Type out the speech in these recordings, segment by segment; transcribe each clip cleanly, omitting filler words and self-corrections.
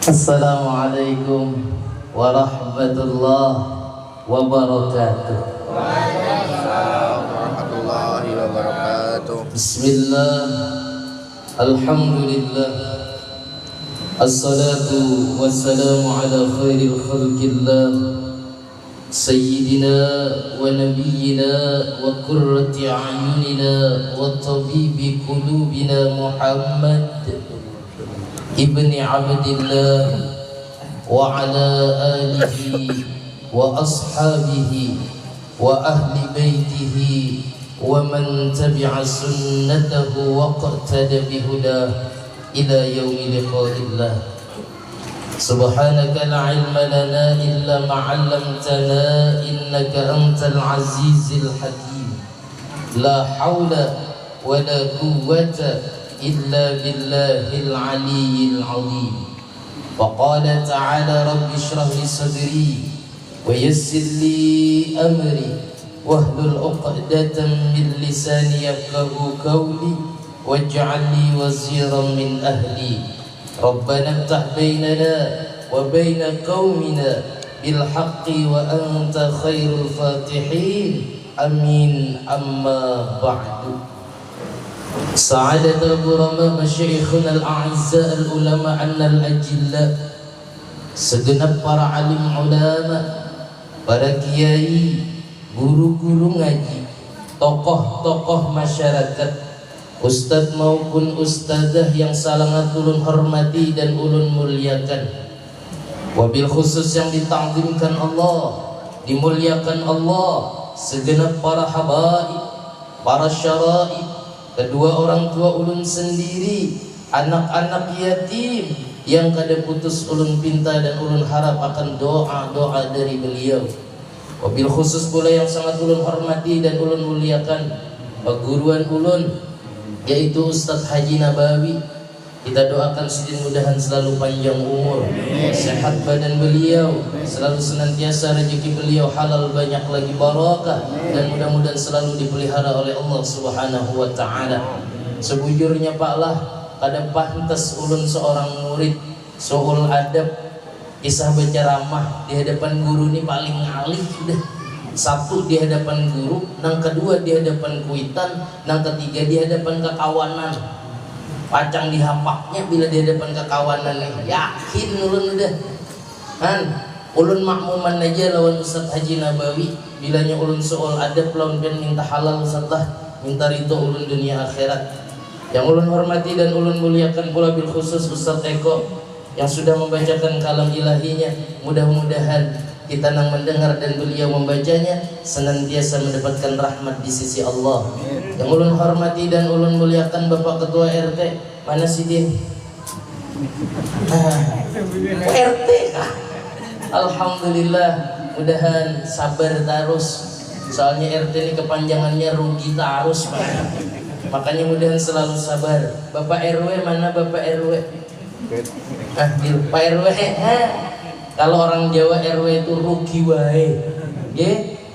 Assalamualaikum warahmatullahi wabarakatuh. Waalaikumsalam warahmatullahi wabarakatuh. Bismillah, alhamdulillah, assalatu wassalamu ala khairil khalqillah, sayyidina wa nabiyyina wa qurrati a'yunina wa tabibi qulubina Muhammad ibni Abdillah wa ala alihi wa ashabihi wa ahli baitihi wa man tabi'a sunnatahu wa qtada bihudah ila yaumi liqa'illah. Subhanaka la ilma lana illa ma 'allamtana innaka antal azizul hakim. La haula wa la quwwata إلا بالله العلي العظيم. وقال تعالى رب اشرح لي صدري ويسر لي أمري واحلل عقدة من لساني يفقهوا قولي واجعل لي وزيرا من أهلي. ربنا افتح بيننا وبين قومنا بالحق وأنت خير الفاتحين. آمين. أما بعد. Sa'adatul Burama Masyayikhuna al-A'izza al-Ulama al-Ajilla, segenap para alim ulama, para kiai, guru-guru ngaji, tokoh-tokoh masyarakat, ustadz maupun ustadzah yang sangat ulun hormati dan ulun muliakan. Wabil khusus yang dita'zimkan Allah, dimuliakan Allah, segenap para habaib, para syaraib, kedua orang tua ulun sendiri, anak-anak yatim yang kada putus ulun pinta dan ulun harap akan doa-doa dari beliau. Wabil khusus pula yang sangat ulun hormati dan ulun muliakan perguruan ulun, yaitu Ustadz Haji Nabawi. Kita doakan sidin mudahan selalu panjang umur, sehat badan beliau, selalu senantiasa rezeki beliau halal banyak lagi barakah, dan mudah-mudahan selalu dipelihara oleh Allah Subhanahu wa taala. Sebujurnya Pak lah, kada pantas ulun seorang murid soal adab, kisah berceramah di hadapan guru ini paling ngalih sudah. Satu di hadapan guru, nang kedua di hadapan kuitan, nang ketiga di hadapan kekawanan. Pacang dihapaknya bila di hadapan kekawanan nih, yakin ulun udah kan ulun makmuman aja lawan Ustadz Haji Nabawi. Bilanya ulun soal adab lawan kan minta halal satah, minta ridho ulun dunia akhirat. Yang ulun hormati dan ulun muliakan pula bil khusus Ustadz Eko yang sudah membacakan kalam ilahinya. Mudah-mudahan kita nang mendengar dan beliau membacanya senantiasa mendapatkan rahmat di sisi Allah. Yang ulun hormati dan ulun muliakan Bapak Ketua RT, mana sih Din? RT kah? Alhamdulillah, mudahan sabar terus. Soalnya RT ini kepanjangannya rugi terus Pak. Makanya mudahan selalu sabar. Bapak RW mana Bapak RW? Pak RW. Kalau orang Jawa RW itu rugi wae,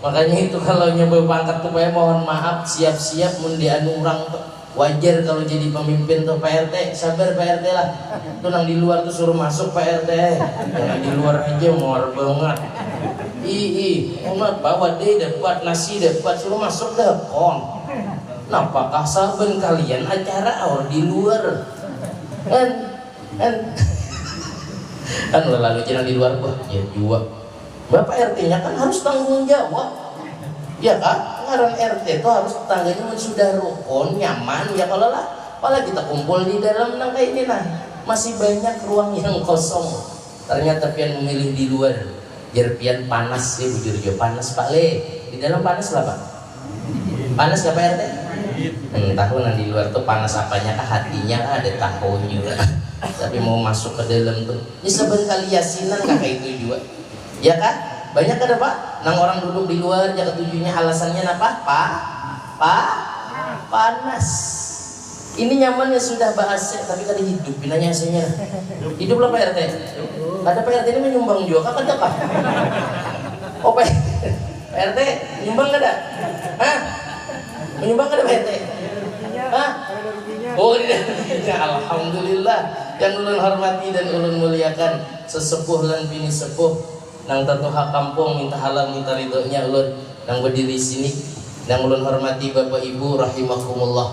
makanya itu kalau nyoba pangkat tuh Pak, mohon maaf, siap-siap mun dianu urang tuh. Wajar kalau jadi pemimpin tuh Pak RT, sabar Pak RT lah. Tuh nang di luar tuh suruh masuk Pak RT, jangan di luar aja ngor banget. Umat bawa deh dapat nasi dapat suruh masuk dah kon. Napakah saben kalian acara or di luar kan lalu jangan di luar bah ya juga Bapak RT-nya kan harus tanggung jawab ya kan. Ngaran RT itu harus tetangganya sudah rukun nyaman ya. Kalau lah apalagi kita kumpul di dalam nang kayak ini nah masih banyak ruang yang kosong, ternyata pian memilih di luar biar pian panas ya bujur jo panas Pak Le. Di dalam panas lah Pak, panas gak Pak RT? Tahu nang di luar tuh panas apanya kah, hatinya kah ada tahunya tapi mau masuk ke dalam tuh ini seben kali yasinan kakak itu juga ya kan. Banyak ada Pak nang orang duduk di luar jaga tujuhnya alasannya apa Pak panas. Ini nyamannya sudah bahasa tapi kada hidup binanya hasilnya hidup lah Pak RT. Ada Pak RT ini menyumbang juga kakak ada Pak. Oh Pak RT menyumbang kada? Hah? Menyumbang kada Pak RT? Hah? Oh ini alhamdulillah. yang ulun hormati dan ulun muliakan sesepuh lan bini sepuh nang tatuha kampung minta halal minta ridhonya ulun nang berdiri sini yang ulun hormati Bapak Ibu rahimakumullah.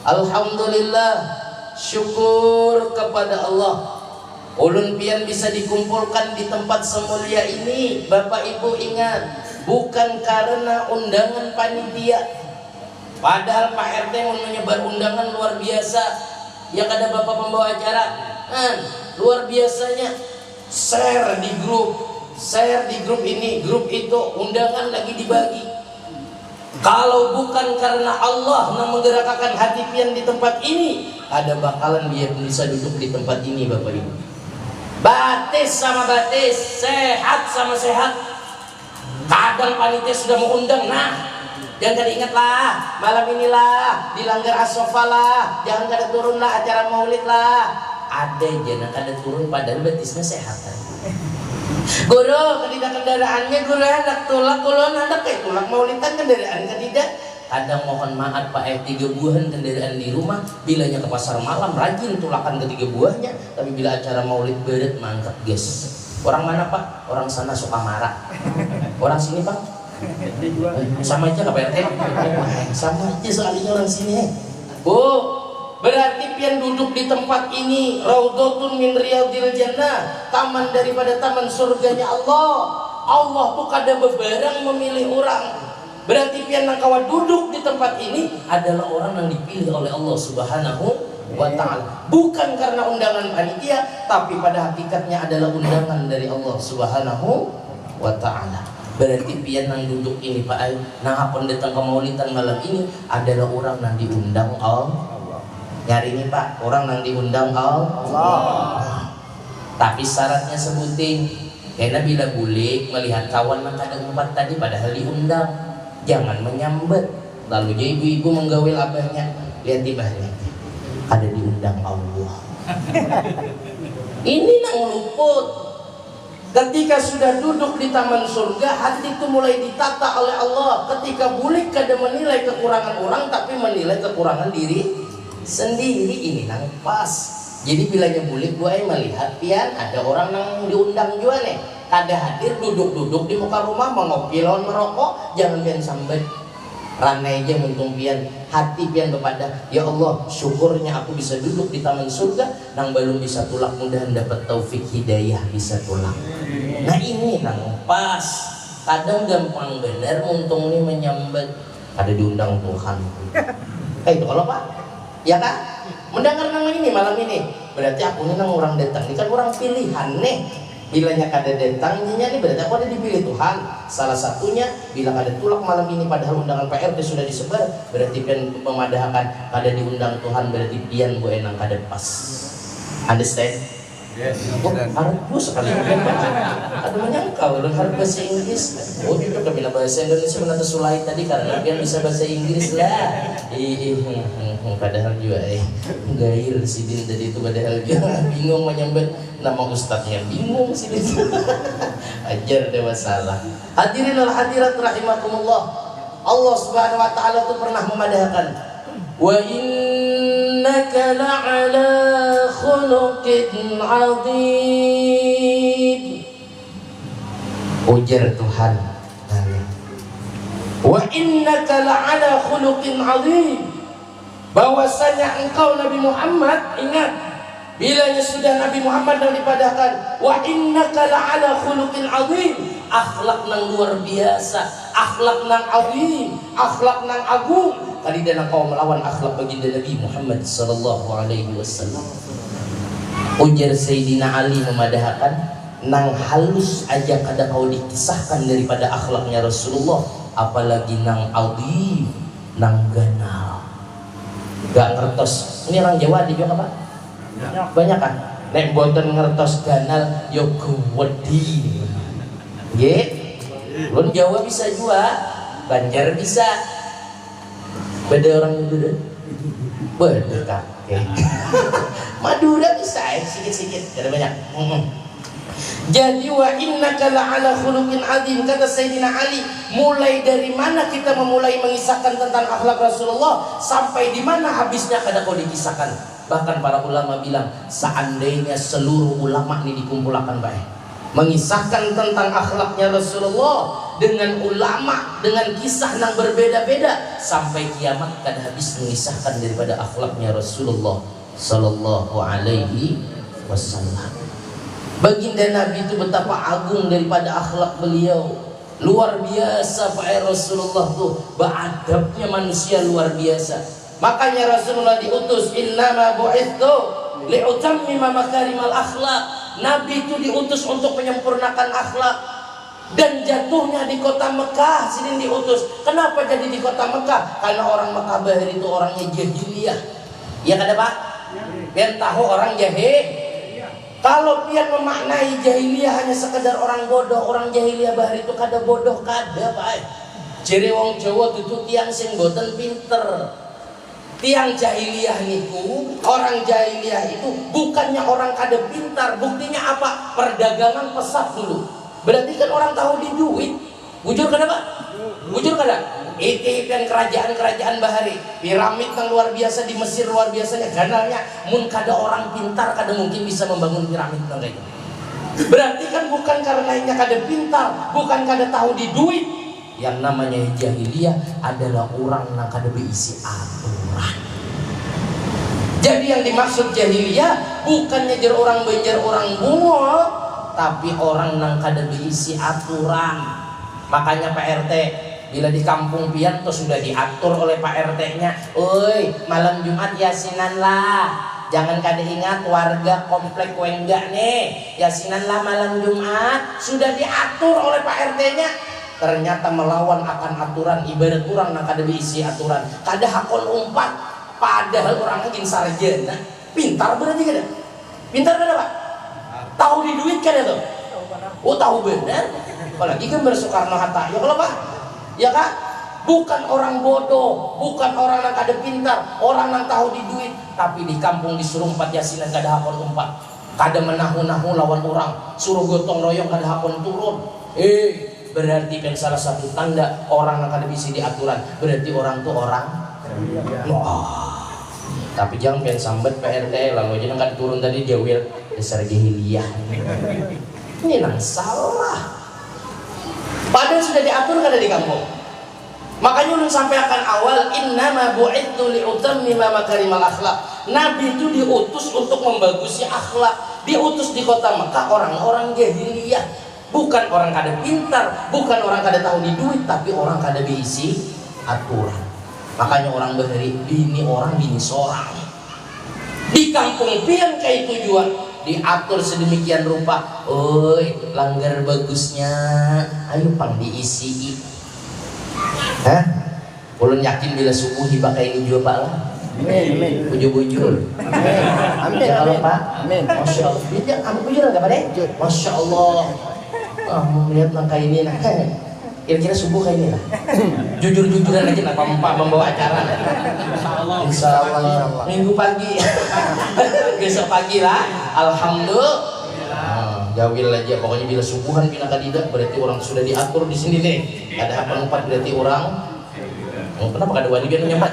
Alhamdulillah, syukur kepada Allah ulun pian bisa dikumpulkan di tempat semulia ini. Bapak Ibu ingat, bukan karena undangan panitia, padahal Pak RT mau menyebar undangan luar biasa. Yang ada Bapak pembawa acara luar biasanya, share di grup ini, grup itu, undangan lagi dibagi. Kalau bukan karena Allah yang menggerakkan hati pian di tempat ini, ada bakalan dia bisa duduk di tempat ini. Bapak Ibu, batis sama batis, sehat sama sehat. Kadang panitia sudah mengundang, jangan ingatlah malam inilah dilanggar as-sofa lah, jangan kada turun lah acara maulid lah. Ada jangan kada turun padahal batisnya sehat kan. Guru ketidak kendaraannya guru hendak tulak kulon hendak kayak tulak maulidan kendaraan ketidak. Kadang mohon maaf Pak 3 buahan kendaraan di rumah, bilanya ke pasar malam rajin tulakan ke 3 buahnya, tapi bila acara maulid berat mangkat guys. Orang mana Pak? Orang sana suka marah. Orang sini Pak? Sama aja Pak RT. Sama aja soalnya orang sini. Bu, berarti pian duduk di tempat ini raudhatun min riyadil jannah, taman daripada taman surganya Allah. Allah tuh kada bebarang memilih orang. Berarti pian nang kawan duduk di tempat ini adalah orang yang dipilih oleh Allah Subhanahu wa ta'ala. Bukan karena undangan panitia, tapi pada hakikatnya adalah undangan dari Allah Subhanahu wa ta'ala. Berarti pian nang duduk ini Pak Ayu, nang apa datang ke maulidan malam ini adalah orang yang diundang Allah. Nyari ini Pak, orang yang diundang Allah. Tapi syaratnya sebutin, karena bila bulik melihat kawan yang kadang empat tadi padahal diundang, jangan menyambet. Lalu dia ibu-ibu menggawil abahnya, lihat di bahnya ada diundang Allah. Ini nang luput. Ketika sudah duduk di taman surga, hati itu mulai ditata oleh Allah. Ketika bulik kada menilai kekurangan orang, tapi menilai kekurangan diri sendiri. Ini nang pas. Jadi bilanya bulik gua melihat pian ada orang nang diundang juga nih, kada hadir duduk-duduk di muka rumah mengopi lawan merokok, jangan pian sambat ranai aja muntung pian hati pian kepada ya Allah, syukurnya aku bisa duduk di taman surga nang belum bisa tulak, mudahan dapat taufik hidayah bisa tulak. Nah ini nang pas. Kadang gampang bener muntung nih menyambat kada diundang Tuhan. Itu kalau Pak ya kan mendengar nama ini malam ini berarti aku ini nang orang datang ini kan orang pilihan nih. Bilanya kada datang ini berarti aku ada dipilih Tuhan. Salah satunya bila kada tulak malam ini padahal undangan PRT sudah disebar, berarti pian memadahkan kada diundang Tuhan, berarti pian bu enang kada pas. Understand? Yes. Oh, harus sekali ada menyangka orang harus bahasa Inggris. Oh itu kabila bahasa Indonesia menata sulai tadi karena pian bisa bahasa Inggris lah. Padahal juga gair si Din tadi itu padahal dia bingung menyambat nama ustadznya, bingung si Din. Ajar dewa salah. Hadirin al hadirat rahimakumullah. Allah Subhanahu wa taala itu pernah memadahkan wa innaka la'ala khuluqin 'adzim. Ujar Tuhan, wa innaka la'ala khuluqin 'adzim, bahwasanya engkau Nabi Muhammad, ingat bilanya sudah Nabi Muhammad yang dipadahkan wa innaka la'ala khuluqin 'adzim, akhlak nang luar biasa, akhlak nang azim, akhlak nang agung. Kali dan kau melawan akhlak baginda Nabi Muhammad sallallahu alaihi wasallam. Ujar Sayyidina Ali memadahkan nang halus aja kada kau dikisahkan daripada akhlaknya Rasulullah, apalagi nang azim, nang ganal. Gak ngertos. Ini orang Jawa di juga Pak? Banyak kan? Nek boten ngertos ganal yo gede. Nggih. Lun Jawa bisa juga, Banjar bisa. Beda orang Madura. Beda kakek. Madura bisa sikit-sikit, ada banyak. Jadi wa innaka la'ala khuluqin 'adzim, kata Sayyidina Ali, mulai dari mana kita memulai mengisahkan tentang akhlak Rasulullah sampai di mana habisnya kada kau dikisahkan. Bahkan para ulama bilang seandainya seluruh ulama ini dikumpulkan baik mengisahkan tentang akhlaknya Rasulullah dengan ulama dengan kisah yang berbeda-beda sampai kiamat kada habis mengisahkan daripada akhlaknya Rasulullah sallallahu alaihi wasallam. Baginda Nabi itu betapa agung daripada akhlak beliau. Luar biasa Pak Rasulullah tuh, beradabnya manusia luar biasa. Makanya Rasulullah diutus innama bu'itsu li'utammima makarimal akhlak. Nabi itu diutus untuk menyempurnakan akhlak. Dan jatuhnya di kota Mekah sini diutus. Kenapa jadi di kota Mekah? Karena orang Mekah bahir itu orangnya jahiliyah. Ya kada Pak? Biar tahu orang jahil. Kalau pian memaknai jahiliyah hanya sekedar orang bodoh, orang jahiliyah bahir itu kada bodoh kada Pak. Jadi wong Jawa itu tiang sing boten pinter. Tiang jahiliyah niku, orang jahiliyah itu bukannya orang kada pintar. Buktinya apa? Perdagangan pesat dulu. Berarti kan orang tahu di duit. Bujur kada Pak? Bujur kada? Itu kan kerajaan-kerajaan bahari, piramid yang luar biasa di Mesir luar biasanya ganalnya. Mun kada orang pintar kada mungkin bisa membangun piramid kayak gitu. Berarti kan bukan karenanya kada pintar, bukan kada tahu di duit. Yang namanya jahiliyah adalah orang yang kada berisi aturan. Jadi yang dimaksud jahiliyah bukannya jar orang benjar orang bungol, tapi orang yang kada berisi aturan. Makanya Pak RT bila di kampung pian tuh sudah diatur oleh Pak RT-nya, "Oi, malam Jumat yasinan lah. Jangan kada ingat warga komplek Wengga nih. Yasinan lah malam Jumat." Sudah diatur oleh Pak RT-nya. Ternyata melawan akan aturan, ibarat orang yang kada diisi aturan. Kada hakon umpat, padahal orang lagi sarjana. Pintar berarti kada? Pintar kada Pak? Tahu di duit kada tuh? Oh tahu benar. Apalagi gambar Soekarno-Hatta. Ya kalau Pak? Ya Kak? Bukan orang bodoh, bukan orang yang kada pintar, orang yang tahu di duit. Tapi di kampung disuruh empat yasinan kada hakon umpat, kada menahu-nahu lawan orang, suruh gotong royong kada hakon turun. Berarti kan salah satu tanda orang yang kada bisa diaturan. Berarti orang tuh orang. Tapi jangan pengen sambat PRT lalu aja nggak turun tadi jawil dasar jahiliyah. Ini nang salah. Padahal sudah diatur kada di kampung. Makanya ulun sampaikan awal innama bu'itsu li'utammima makarimal akhlak. Nabi itu diutus untuk membagusi akhlak. Diutus di kota Mekah orang-orang jahiliyah. Bukan orang kada pintar, bukan orang kada tahu di duit, tapi orang kada diisi aturan. Makanya orang bahari bini orang bini seorang. Di kampung pian kayak tujuan diatur sedemikian rupa. Oi, langgar bagusnya, ayo pang diisi. Hah? Ulun yakin bila subuh hibah kayak ini juga Pak lah. Amin. Bujur-bujur. Amin. Ya Allah Pak. Amin. Masya Allah. Bijak, kamu bujur enggak Pak? Masya Allah. Mau melihat langkah ini nah. Kira-kira subuh kayak ini lah. Jujur-jujuran aja lah Pak membawa acara. Insya Allah. Minggu pagi. Besok pagi lah. Alhamdulillah. Jawil aja. Pokoknya bila subuhan pindah kadidak berarti orang sudah diatur di sini nih. Ada apa empat berarti orang. Kenapa kada wani biar nyambat?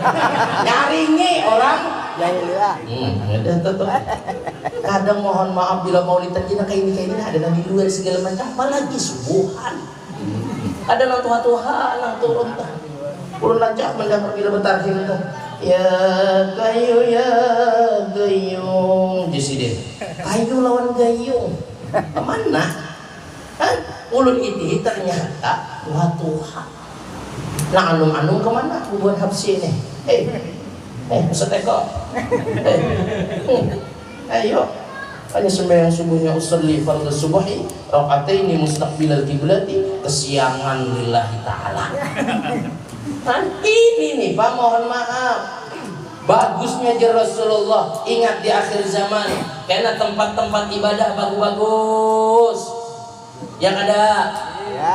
Nyaringi orang. Jahiliyah. Ada tuh. Kadang mohon maaf bila maulidan kita kayak ini ada yang di luar segala macam, apalagi subuhan. Ada nang tuha-tuha nang turun tah. Ulun lancak mendengar bila bertarhim tuh. Ya gayung disini. Kayu lawan gayung. Kemana? Ulun ini ternyata tuha-tuha. Nah anum-anum kemana? Bubuhan habsi ini. Ustaz Eko. Ayo. Hanya sembahyang subuhnya usolli fardhu subuhi rakaataini mustaqbilal kiblati kesiangan lillahi taala. Ini nih Pak, mohon maaf. Bagusnya aja Rasulullah ingat di akhir zaman karena tempat-tempat ibadah bagus-bagus. Yang ada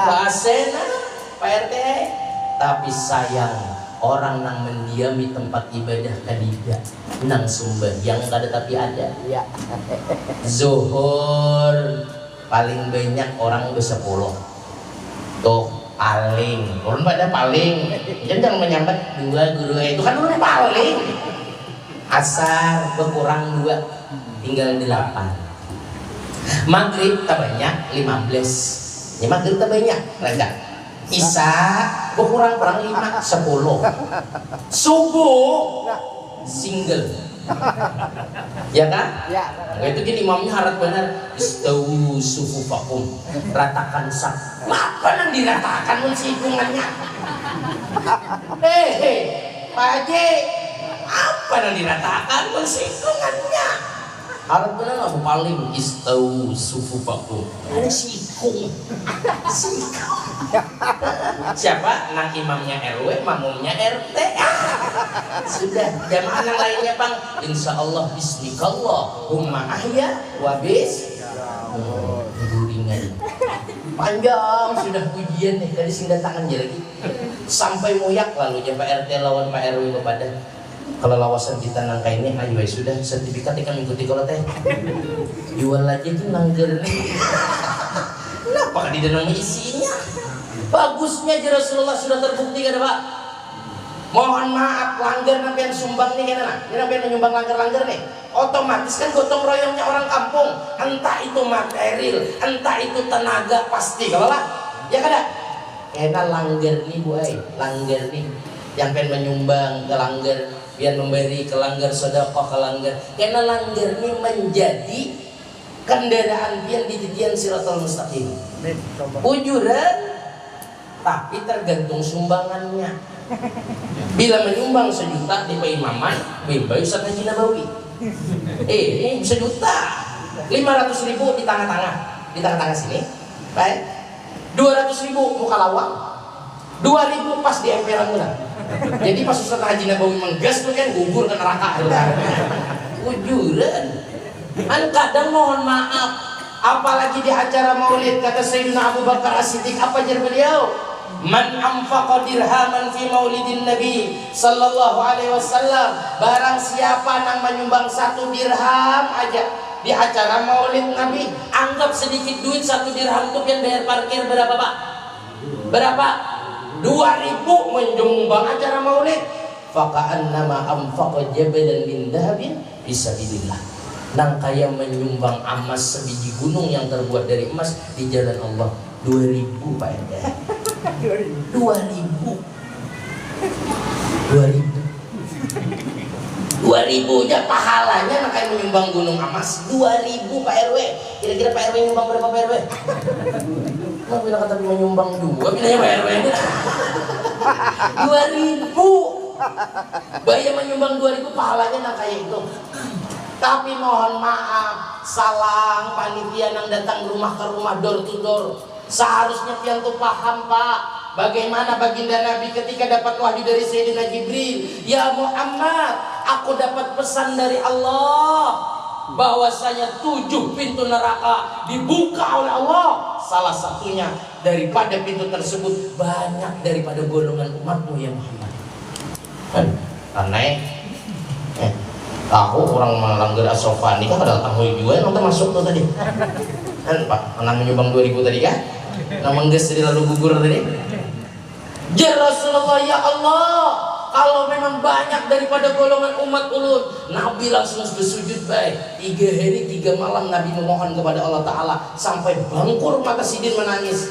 Pasena, Pak RT. Tapi sayang orang yang mendiami tempat ibadah kadida nang sembahyang kada tapi ada. Iya. Zuhur paling banyak orang bersepuluh. Tuh paling, orang pada paling. Jangan menyambat dua guru itu kan orang paling. Asar berkurang 2, tinggal 8. Maghrib tak banyak 15. Ya maghrib tak banyak ragak. Isya berkurang 5, 10. Subuh single. Ya kan? Ya. Nah, itu kan imamnya harap benar istawu sufufakum, ratakan saf. Apa yang diratakan hitungannya? Pak Haji, apa yang diratakan hitungannya? Harap benar apa paling istawu sufufakum. Ada sikung. Siapa? Nang imamnya RW, makmumnya RT. Sudah, jamaah yang lainnya bang. Insya Allah bismikallahumma ahya wa bis. Guringan. Panjang sudah pujian nih dari sini tangan lagi. Sampai moyak lalu Pak RT lawan Pak RW kepada. Kalau lawasan kita nangka ini, ayo sudah sertifikat ikan mengikuti kalau teh. Jual aja tuh langgar nih. Kenapa di dalam isinya? Bagusnya aja Rasulullah sudah terbukti kan Pak. Mohon maaf langgar nampian sumbang nih kan ini nampian menyumbang langgar-langgar nih. Otomatis kan gotong royongnya orang kampung. Entah itu material, entah itu tenaga pasti kalau lah. Ya kan? Karena langgar nih boy, langgar nih yang pengen menyumbang ke langgar, biar memberi ke langgar sedekah ke langgar. Karena langgar ini menjadi kendaraan biar di titian Siratal Mustaqim. Ujuran tapi tergantung sumbangannya. Bila menyumbang 1 juta di Imaman, Bayu Ustaz Haji Nabawi. Ini 1 juta. 500.000 di tengah-tengah sini. Baik. 200.000 muka lawang. 2.000 pas di emperan lah. Jadi pas Ustaz Haji Nabawi menggas tuh kan gugur ke neraka. Ujuran. Kadang mohon maaf, apalagi di acara maulid kata Sayyidina Abu Bakar As-Siddiq, apa jar beliau? Man anfaqa dirhaman fi maulidin Nabi sallallahu alaihi wasallam, barang siapa yang menyumbang 1 dirham aja di acara maulid Nabi, anggap sedikit duit 1 dirham itu yang bayar parkir berapa Pak? Berapa? 2.000 menyumbang acara maulid. Faka'annama anfaqa jabalan min dhahabin fisabilillah. Nang kaya menyumbang emas sebiji gunung yang terbuat dari emas di jalan Allah. 2.000 Pak RT. 2.000 nya pahalanya nang kaya menyumbang gunung emas. 2.000 Pak RW. Kira-kira Pak RW nyumbang berapa Pak RW? Mau bilang kata menyumbang 2, bilangnya Pak RW ini 2.000. Bayar menyumbang 2.000 pahalanya nang kayak itu. Tapi mohon maaf, salang panitia yang datang rumah ke rumah door to door. Seharusnya pian tuh paham Pak, bagaimana baginda Nabi ketika dapat wahyu dari Sayyidina Jibril. Ya Muhammad, aku dapat pesan dari Allah bahwasanya 7 pintu neraka dibuka oleh Allah. Salah satunya daripada pintu tersebut banyak daripada golongan umatmu ya Muhammad. Aneh. Aku orang melanggar asofani kan ada tahu juga yang masuk tuh tadi. Kan Pak, anak menyumbang 2.000 tadi kan? Namun gas jadi lalu gugur tadi. Ya Rasulullah ya Allah, kalau memang banyak daripada golongan umat ulun, Nabi langsung bersujud baik 3 hari 3 malam Nabi memohon kepada Allah Ta'ala sampai bangkur mata sidin menangis.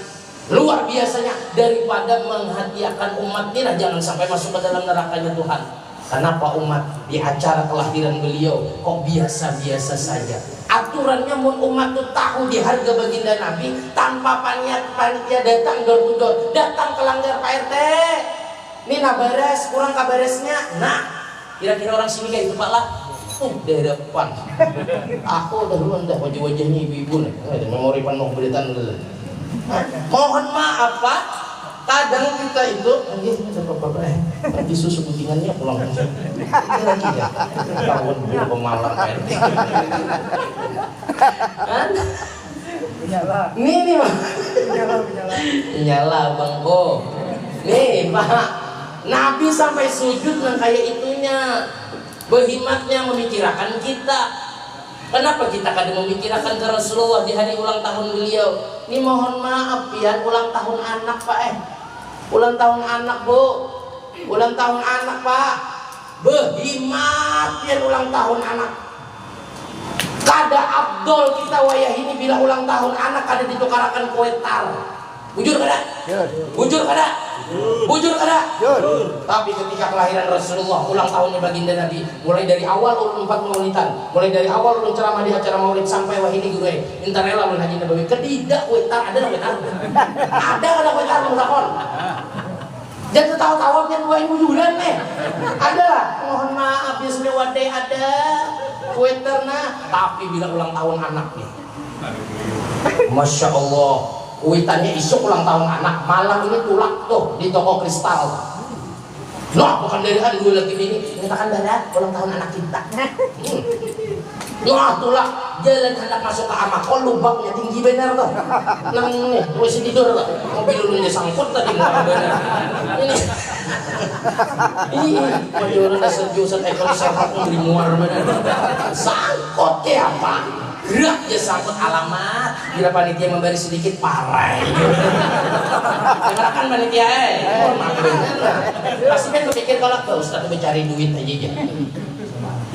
Luar biasanya daripada menghadiahkan umat ini lah, jangan sampai masuk ke dalam nerakanya Tuhan. Kenapa umat di acara kelahiran beliau kok biasa-biasa saja? Aturannya umat tuh tahu di harga baginda Nabi tanpa panitia datang door to door, datang ke langgar Pak RT. Ini nabares, kurang kabaresnya. Nah, kira-kira orang sini kayak itu Pak lah. Di depan. Aku udah duluan dah wajah-wajahnya ibu-ibu nih. Memori penuh beritaan dulu. Mohon maaf Pak. Kadang kita itu nanti susu kucingannya pulang ini lagi ya tahun berapa malam RT kan ini Pak nyala Bang Bo nih Pak Nabi sampai sujud yang kayak itunya berhimatnya memikirkan kita. Kenapa kita kadang memikirkan ke Rasulullah di hari ulang tahun beliau? Ini mohon maaf ya, ulang tahun anak Pak ulang tahun anak Bu, ulang tahun anak Pak. behimat pian ulang tahun anak. Kada Abdul kita wayah ini bila ulang tahun anak kada ditukarakan kue tar. Bujur kada? Bujur kada? Bujur kada? Tapi ketika kelahiran Rasulullah, ulang tahunnya baginda Nabi, mulai dari awal ulun 4 maulidan, mulai dari awal ulun ceramah di acara maulid sampai wah ini gue minta rela ulun haji Nabawi ketidak kue tar ada kue tar. Ada kue tar mutakon. Jangan tahu-tahu kan 2 bulan nih. Ada lah. Mohon maaf ya sudah wadai ada kue terna. Tapi bila ulang tahun anaknya, Masya Allah, kuitannya isuk ulang tahun anak, malam ini tulak tuh di toko kristal. Nah, bukan dari hari dulu lagi ini, mintakan dada ulang tahun anak kita. Nah, tulak jalan hendak masuk ke Amakol, lubangnya tinggi benar tuh. Nang nih, masih tidur tuh. Mobil dulunya sangkut tadi benar. Ini majuran dasar jurusan ekonomi sehat memberi muar benar. Sangkut ya apa? Gerak ya sangkut alamat. Bila panitia memberi sedikit parai. Dengarkan panitia, pasti kan kepikir kalau ke Ustaz mencari duit aja.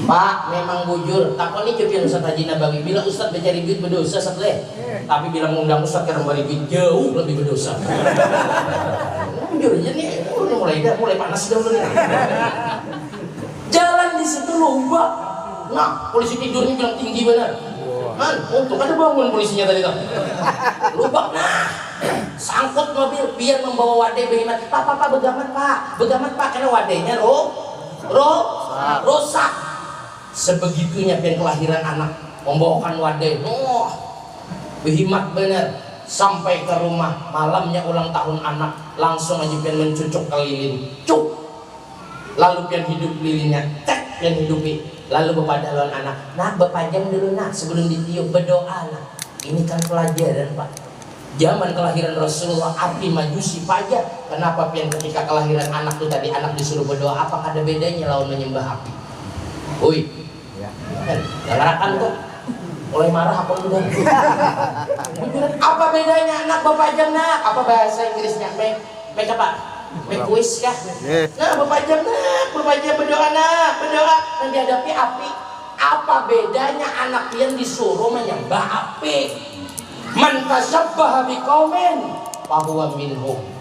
Pak, memang bujur. Takon ini kepian Ustaz Haji Nabawi. Bila Ustaz mencari duit berdosa setelah. Tapi bila mengundang Ustaz karena memberi duit jauh lebih berdosa. Bujur aja nih. Mulai panas sudah mulai. Jalan di situ lubang. Nah, polisi tidurnya bilang tinggi benar. Man, untuk ada bangun polisinya tadi tuh. Lubang nah. Sangkut mobil biar membawa wadai behimat. Pak, begamat Pak, karena wadainya rusak. Sebegitunya pian kelahiran anak membawakan wadai. Oh, behimat bener. Sampai ke rumah malamnya ulang tahun anak, langsung aja pian mencucuk ke lilin. Cuk. Lalu pian hidup lilinnya. Tek pian hidupi. Lalu bapak dalam anak. Nak berpajang dulu nak sebelum ditiup berdoa nak. Ini kan pelajaran Pak. Zaman kelahiran Rasulullah api majusi pajak. Kenapa pian ketika kelahiran anak itu tadi anak disuruh berdoa? Apakah ada bedanya lawan menyembah api? Woi. Dengarkan tuh, mulai marah apa udah? Apa bedanya anak bapak jam nak? Apa bahasa Inggrisnya? Make apa? Make wish kah? Nah bapak jam berdoa nak, berdoa dan dihadapi api. Apa bedanya anak yang disuruh menyembah api? Man tashabbaha biqaumin fahuwa minhum.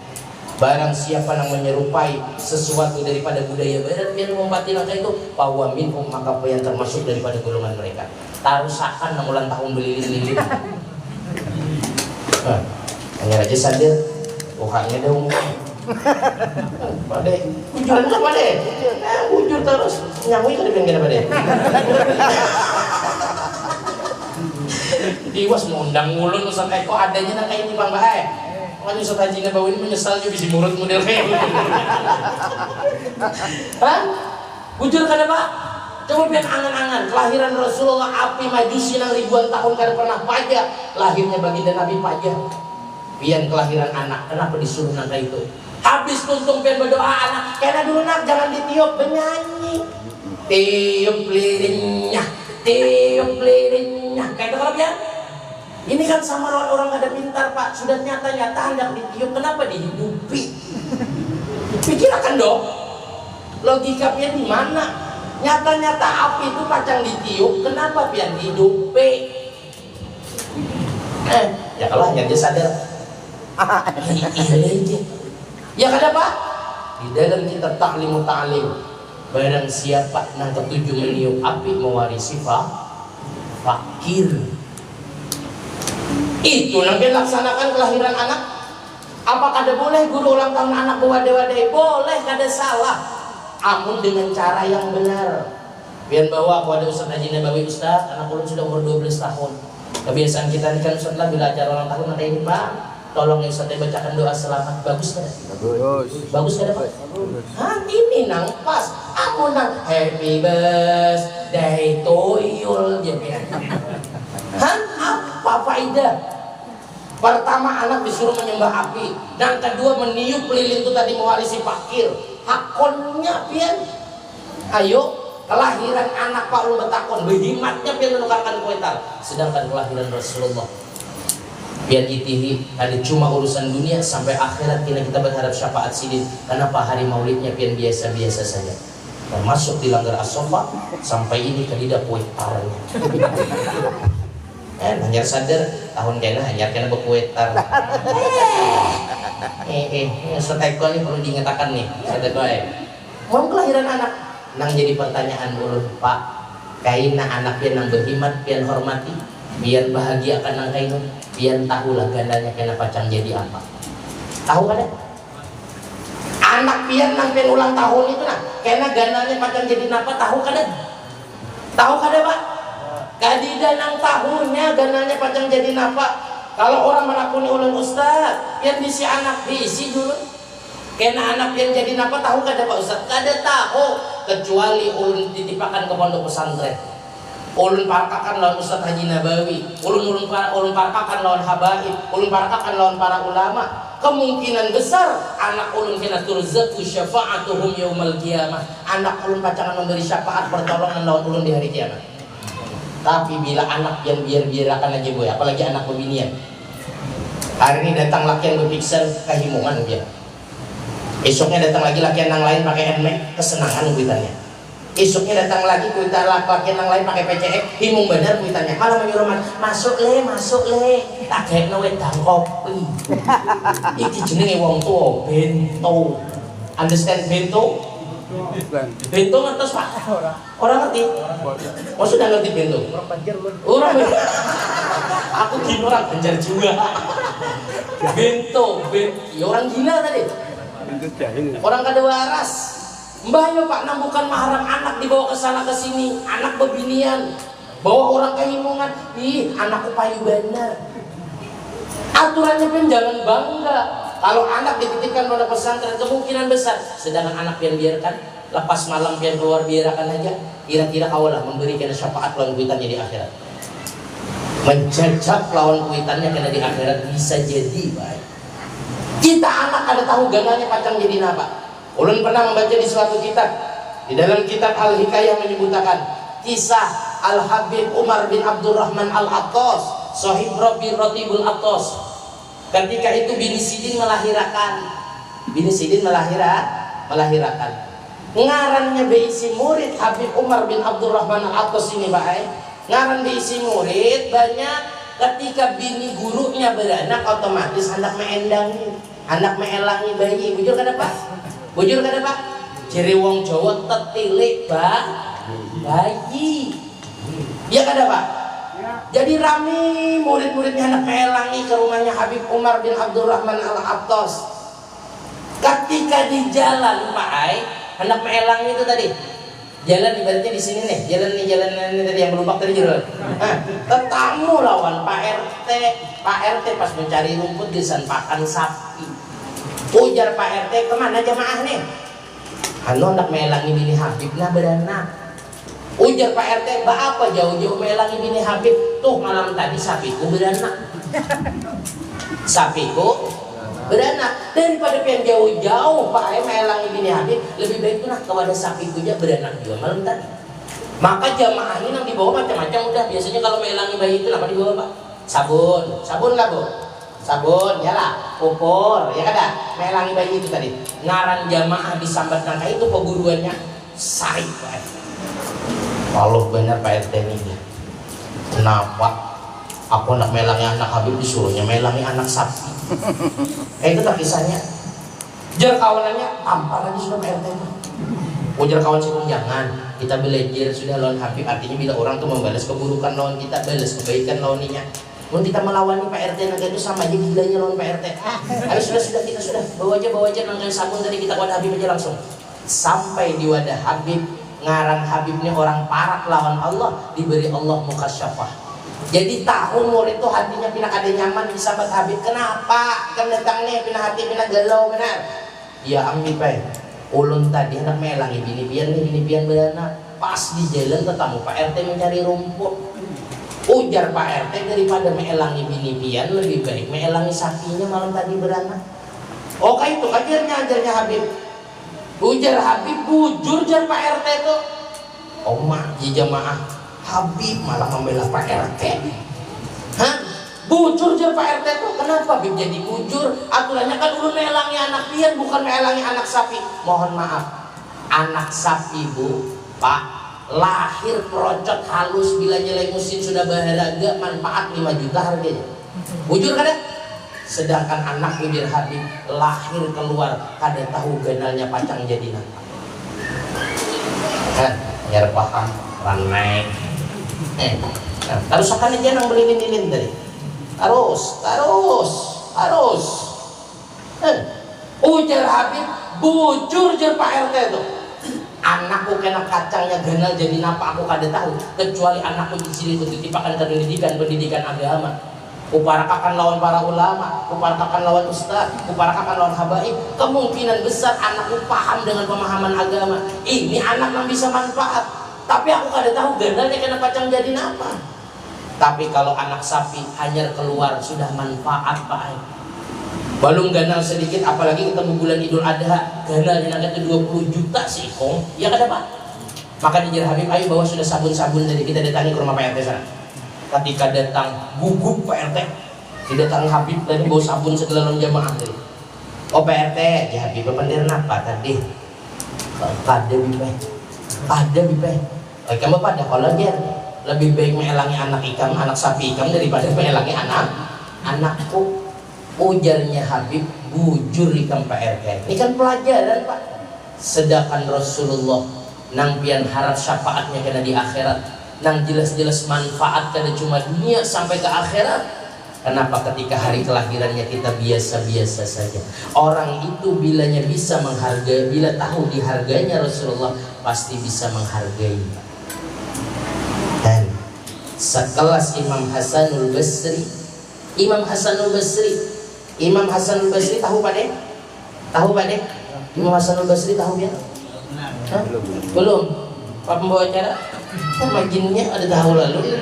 Barang siapa yang menyerupai sesuatu daripada budaya barat yang mengumpati langkah itu bahwa minhum maka yang termasuk daripada golongan mereka. Tarusakan nang ulang tahun belilin-lilin. Hanya aja sadar bukannya ada umum. Pade, bujuran apa pade? Bujur terus nyangui kan pengen pade. Diwas mau undang ngulun Ustaz Eko adanya nang kayak ini Bang Bae. Makanya Ustaz Haji Nabawi ini menyesal juga bisa murid model kayak gitu. Hah? Bujur kada Pak? Coba pian angan-angan kelahiran Rasulullah api majusi nang ribuan tahun kada pernah pajak. Lahirnya baginda Nabi pajak. Pian kelahiran anak, kenapa disuruh nang kayak itu? Habis tuntung pian berdoa anak, kena dulu nak jangan ditiup, bernyanyi. Tiup lilinnya, kayak itu kalau pian? Ini kan sama orang kada pintar Pak, sudah nyata-nyata hendak ditiup, kenapa dihidupi? Pikirkan dong, logikanya di mana? Nyata-nyata api itu pacang ditiup, kenapa pian hidupi? Ya kalau hanya dia sadar, iya. Ya kada Pak? Di dalam kitab Ta'limu Ta'lim, barang siapa yang ketujuh meniup api mewarisi fakir. Itu nanti laksanakan kelahiran anak. Apa kada boleh guru ulang tahun anak berwadai-wadai? Boleh, kada salah. Amun dengan cara yang benar. Biar bawa kepada Ustaz Haji Nabawi, Ustaz, anak ulun sudah umur 12 tahun. Kebiasaan kita kan Ustaz lah bila acara ulang tahun ada ini Pak, tolong ya Ustaz bacakan doa selamat. Bagus kada? Bagus kada Pak? Hah, ini nang pas. Aku nang happy birthday to you. Hah? Apa faedah? Pertama anak disuruh menyembah api, dan kedua meniup lilin itu tadi mewarisi fakir. Hakonnya pian. Ayo kelahiran anak Pak lu betakon behimatnya pian menukarkan kuetar. Sedangkan kelahiran Rasulullah pian itihi ada cuma urusan dunia sampai akhirat kita berharap syafaat sidin. Kenapa hari maulidnya pian biasa-biasa saja? masuk di langgar asofa sampai ini ke lidah kuetarnya. Hanyar sadar tahun kena hanyar kena berkuetar. Setekol ini perlu diingatakan nih, setekol. Mau kelahiran anak, nang jadi pertanyaan ulun Pak. Kaina anak pian nang berhimat, pian hormati, pian bahagia kan nang kainu, pian tahu lah gandanya kena pacang jadi apa. Tahu kan? Anak pian nang pian ulang tahun itu nah, kena gandanya pacang jadi apa? Tahu kan? Tahu kan Pak? Kadida nang tahunnya gandanya pacang jadi apa? Kalau orang menakuni ulun Ustaz, pian diisi anak diisi dulu. Kena anak pian jadi apa? Tahu kan Pak Ustaz? Kada tahu. Kecuali ulun titipakan ke pondok pesantren, ulun parkakan lawan Ustaz Haji Nabawi, ulun parkakan lawan habaib, ulun parkakan lawan para ulama. Kemungkinan besar anak ulun kena turzaku syafa'atuhum yaumal qiyamah. Anak ulun pacangan memberi syafaat pertolongan lawan ulun di hari kiamat. Tapi bila anak yang biar-biarakan aja boy, apalagi anak pembinian. Hari ini datang laki yang berpikir kehimungan dia. Esoknya datang lagi laki yang lain pakai NMAX, kesenangan kuitannya. Esoknya datang lagi kuitan laki yang lain pakai PCX, himung bener kuitannya. Malah menyuruh masuk le, tak kayak wedang kopi. Iki jenenge wong tua bento. Understand bento? Bento ngertos Pak? Orang ngerti? Maksudnya ngerti bento? Orang Banjar lu. Orang aku gini orang Banjar juga. Bento, ya orang gila tadi. Orang kada waras. Mbah yo Pak nang bukan mahram anak dibawa ke sana ke sini, anak bebinian. Bawa orang kehimungan, ih anakku payu bener. Aturannya pun jangan bangga. Kalau anak dititipkan pada pesantren kemungkinan besar, sedangkan anak yang biarkan lepas malam yang keluar biarkan aja, kira-kira kawalah memberikan syafaat lawan kuitannya di akhirat. Menjajak lawan kuitannya karena di akhirat bisa jadi baik. Kita anak ada tahu gananya pacang jadi apa? Ulun pernah membaca di suatu kitab, di dalam kitab Al-Hikayah menyebutkan kisah Al-Habib Umar bin Abdurrahman Al-Attas, Sahib Rabi Ratibul Attas. Ketika itu Bini Sidin melahirkan, melahirkan. Ngarannya beisi murid Habib Umar bin Abdurrahman Al-Attas ini baik. Ngaran beisi murid banyak. Ketika bini gurunya beranak otomatis anak meendangin, anak meelangi bayi. Bujur kada Pak? Bujur kada Pak? Ciri wong Jawa tetilik bayi. Iya kada Pak? Jadi rame murid-muridnya anak meelangi ke rumahnya Habib Umar bin Abdurrahman Al-Attas. Ketika di jalan Pak Ai, anak meelangi itu tadi. Jalan ibaratnya di sini nih, jalan ini tadi yang berlubang tadi jalan. Tetamu lawan Pak RT pas mencari rumput di pakan sapi. Ujar Pak RT, kemana jamaah nih? Anu hendak melangi bini Habib nah beranak. Ujar Pak RT, apa jauh-jauh melangi bini Habib? Tuh malam tadi sapiku beranak. Sapiku beranak. Daripada pengen jauh-jauh Pak melangi bini Habib, lebih baik tuh nah kepada sapiku aja beranak juga malam tadi. Maka jamaah ini yang dibawa macam-macam udah. Biasanya kalau melangi bayi itu apa dibawa Pak? Sabun lah Bu. Sabun, ya lah, pupur, ya kada, melangi bayi itu tadi. Ngaran jamaah disambat nangka itu peguruannya Said Pak. Walau benar Pak RT ini. Kenapa? Aku nak melangi anak Habib disuruhnya melangi anak sapi. Itu tak kisahnya. Jar kawanannya tampar lagi sudah Pak RT itu. Ujar kawan sih jangan. Kita belajar sudah lawan Habib. Artinya bila orang tuh membalas keburukan lawan kita, balas kebaikan lawannya. Mau kita melawan Pak RT naga itu sama aja gilanya lawan Pak RT. Ayo sudah kita sudah bawa aja nangkai sabun tadi kita wadah Habib aja langsung. Sampai di wadah Habib, ngaran Habib ini orang parak lawan Allah, diberi Allah mukasyafah. Jadi tahu murid itu hatinya pindah kada nyaman di sahabat Habib. Kenapa? Kan datang nih pindah hati pindah galau benar. Ya ambil Pak. Ulun tadi hendak melangi bini pian beranak. Pas di jalan ketemu Pak RT mencari rumput. Ujar Pak RT daripada meelangi bini pian lebih baik meelangi sapinya malam tadi beranak. Oke itu ajarnya Habib. Ujar Habib bujur jar Pak RT itu. Mak jamaah Habib malah membela Pak RT. Hah? Bujur jar Pak RT itu. Kenapa Habib jadi bujur? Aturannya kan dulu meelangi anak pian bukan meelangi anak sapi. Mohon maaf. Anak sapi bu, pak, lahir perocot halus, bila nyelai musim sudah berharga, manfaat 5 juta harganya. Bujur kada? Sedangkan anak bibir Habib lahir keluar kada tahu ganalnya pacang jadi napa. Kan, nyar paham, ranai. Terus akan aja nang belilin-lilin tadi. Terus. Ujar Habib, bujur jer Pak RT itu. Anakku kena kacangnya ganal jadi napa aku kada tahu. Kecuali anakku di sini dititipakan ke pendidikan agama. Kuparakakan lawan para ulama, kuparakakan lawan ustaz, kuparakakan lawan habaib. Kemungkinan besar anakku paham dengan pemahaman agama. Ini anak yang bisa manfaat. Tapi aku kada tahu ganalnya kena kacang jadi napa. Tapi kalau anak sapi hanya keluar sudah manfaat Pak. Balung ganal sedikit, apalagi ketemu bulan Idul Adha, ganalnya nanti 20 juta sih kong, ya kada Pak. Maka dijar Habib, ayo bawa sudah sabun-sabun dari kita datangi ke rumah Pak RT sana. Ketika datang gugup Pak RT, didatang Habib tadi bawa sabun segala jamaah tadi. Oh Pak RT, ya Habib pendir napa tadi? Kada bipe. Kamu pada kalau dia lebih baik melangi anak ikam, anak sapi ikam daripada melangi anakku. Ujarnya Habib, bujur ikam Pak RT. Ini kan pelajaran Pak. Sedangkan Rasulullah nang pian harap syafaatnya kena di akhirat, nang jelas-jelas manfaat kada cuma dunia sampai ke akhirat. Kenapa ketika hari kelahirannya kita biasa-biasa saja? Orang itu bilanya bisa menghargai, bila tahu dihargainya Rasulullah pasti bisa menghargai. Dan sekelas Imam Hasanul Basri tahu Pak Dek? Imam Hasanul Basri tahu dia? Belum. Pak pembawa acara? Majinnya ada tahu lalu.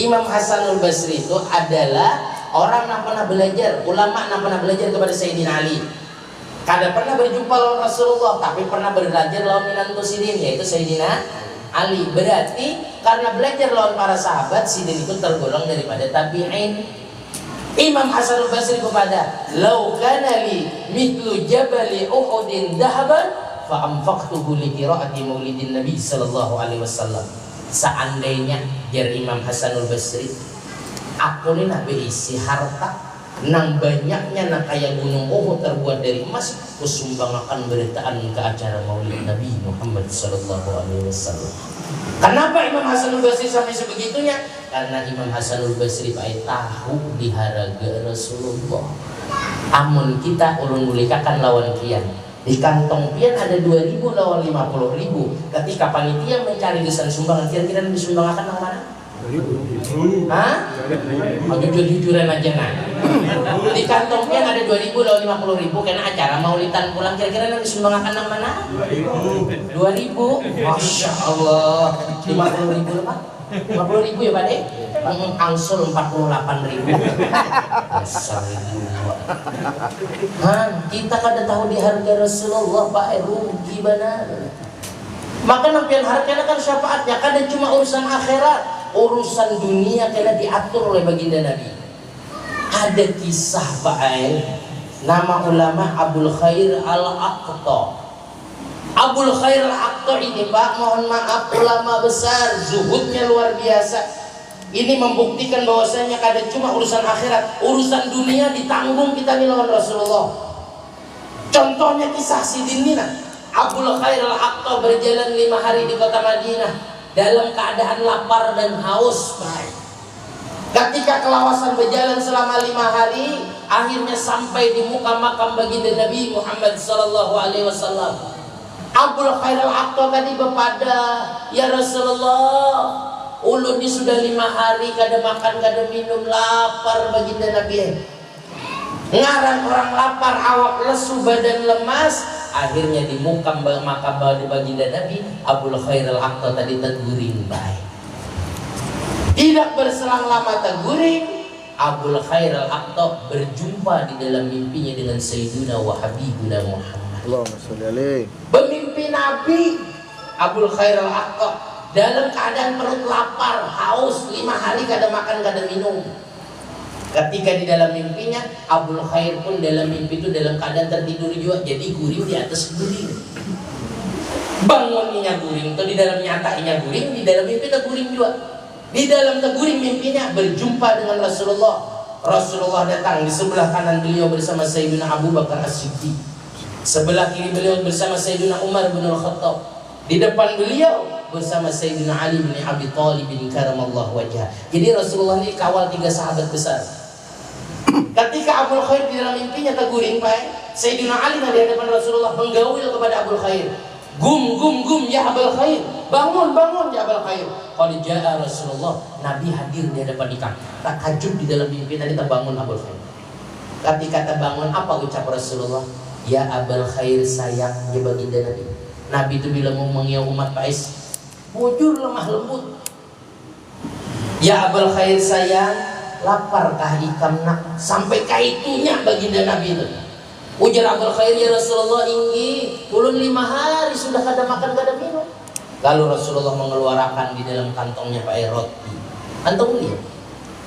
Imam Hasanul Basri itu adalah orang yang pernah belajar, ulama yang pernah belajar kepada Sayyidina Ali. Kada pernah berjumpa lawan Rasulullah, tapi pernah belajar lawan Minantu Sidin, yaitu Sayyidina Ali. Berarti karena belajar lawan para sahabat, Sidin itu tergolong daripada tabi'in. Imam Hasanul Basri kepada lau kana li mithlu jabali Uhudin dhahaban fa anfaqtuhu li qiraati maulidin Nabi sallallahu alaihi wasallam. Seandainya jar Imam Hasanul Basri, aku ni nak berisi harta nang banyaknya nak kayak gunung Uhud terbuat dari emas, kusumbangkan beritaan ke acara maulid Nabi Muhammad sallallahu alaihi wasallam. Kenapa Imam Hasanul Basri sampai sebegitunya? Karena Imam Hasanul Basri tahu diharga Rasulullah. Amun kita ulun mulikakan lawan kian, di kantong pian ada 2.000 lawan 50.000. Ketika panitia mencari desain sumbangan, kira-kira disumbangkan nang mana? 2.000. Hah? Jujur-jujuran aja nah. Di kantong pian ada 2.000 lawan 50.000 karena acara maulidan pulang, kira-kira nang disumbangkan nang mana? 2.000. Masya Allah. 50.000 Pak. 50.000 ya Pak Dek? Angsul 48.000. Kita kada tahu di harga Rasulullah Pak, rugi benar. Maka nampian harganya kan syafaatnya kada cuma urusan akhirat, urusan dunia kena diatur oleh baginda Nabi. Ada kisah Pak, nama ulama Abul Khair Al-Aqta. Abul Khair Al-Aqta ini Pak, mohon maaf, ulama besar, zuhudnya luar biasa. Ini membuktikan bahwasanya kada cuma urusan akhirat, urusan dunia ditanggung kita nih lawan Rasulullah. Contohnya kisah Sidin Nina. Abul Khair Al-Aqta berjalan 5 hari di kota Madinah dalam keadaan lapar dan haus. Ketika kelawasan berjalan selama 5 hari, akhirnya sampai di muka makam baginda Nabi Muhammad sallallahu alaihi wasallam. Abul Khair Al-Aqta tadi bepada, ya Rasulullah, ulun ini sudah 5 hari kada makan kada minum, lapar baginda Nabi. Ngaran orang lapar, awak lesu, badan lemas. Akhirnya di muka makam baginda Nabi, Abul Khair Al-Aqta tadi teguring baik. Tidak berselang lama teguring, Abul Khair Al-Aqta berjumpa di dalam mimpinya dengan Sayyiduna wa Habibuna Muhammad. Allahumma sholli alaihi. Bermimpi Nabi Abul Khair Al-Aqta dalam keadaan perut lapar, haus, 5 hari kada makan kada minum. Ketika di dalam mimpinya, Abul Khair pun dalam mimpi itu dalam keadaan tertidur juga, jadi guring di atas guring. bangun inya guring itu di dalam nyata inya guring, di dalam mimpi tak guring juga. Di dalam teguring mimpinya berjumpa dengan Rasulullah. Rasulullah datang di sebelah kanan beliau bersama Sayyidina Abu Bakar As-Siddiq. Sebelah kiri beliau bersama Sayyidina Umar bin Al-Khattab. Di depan beliau bersama Sayyidina Ali bin Abi Thalib bin karamallahu wajhah. Jadi Rasulullah ini kawal 3 sahabat besar. Ketika Abul Khair di dalam mimpinya teguring Pak, Sayyidina Ali di hadapan Rasulullah menggaul kepada Abul Khair. Gum ya Abul Khair, bangun ya Abul Khair. Qad jaa Rasulullah, Nabi hadir di hadapan kita. Takjub di dalam mimpi tadi terbangun Abul Khair. Ketika terbangun apa ucap Rasulullah? Ya Abul Khair sayang ya baginda Nabi. Nabi itu bila mau mengiau umat Pais, bujur lemah lembut. Ya Abul Khair sayang, laparkah ikam nak? Sampai kaitunya baginda Nabi itu. Ujar Abul Khair, ya Rasulullah inggi, ulun 5 hari sudah kada makan kada minum. Lalu Rasulullah mengeluarkan di dalam kantongnya pakai roti. Antum lihat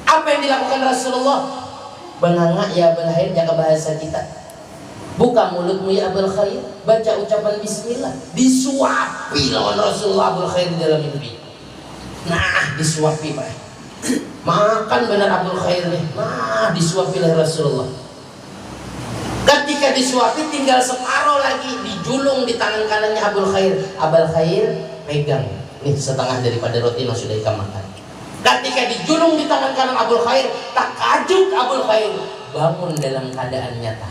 apa yang dilakukan Rasulullah? Bengangak ya Abul Khair, jaga bahasa kita. Buka mulutmu ya Abul Khair, baca ucapan bismillah. Disuapi lawan Rasulullah Abul Khair di dalam mimpi. Nah, disuapi Pak. Makan benar Abul Khair nih. Nah, disuapi oleh Rasulullah. Ketika disuapi tinggal separuh lagi dijulung di tangan kanannya Abul Khair. Abul Khair pegang nih setengah daripada roti yang sudah ikam makan. Ketika dijulung di tangan kanan Abul Khair, takjub Abul Khair bangun dalam keadaan nyata.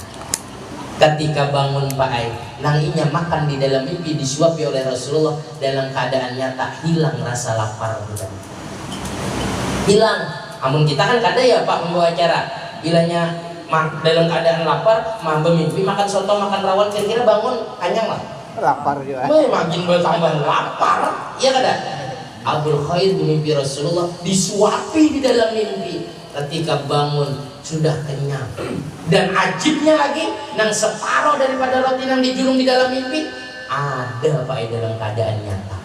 Ketika bangun Pak Ai, nanginya makan di dalam mimpi disuapi oleh Rasulullah dalam keadaan nyata, hilang rasa lapar kita. Hilang. Amun kita kan kada ya Pak membawa acara. Bilanya dalam keadaan lapar, bermimpi makan soto, makan rawon, kira-kira bangun kenyang lah. Lapar juga. Makin bertambah lapar, iya kada? Abul Khair bermimpi Rasulullah disuapi di dalam mimpi. Ketika bangun sudah kenyang. Dan ajibnya lagi, nang separuh daripada roti yang dijulung di dalam mimpi ada Pak dalam keadaan nyata.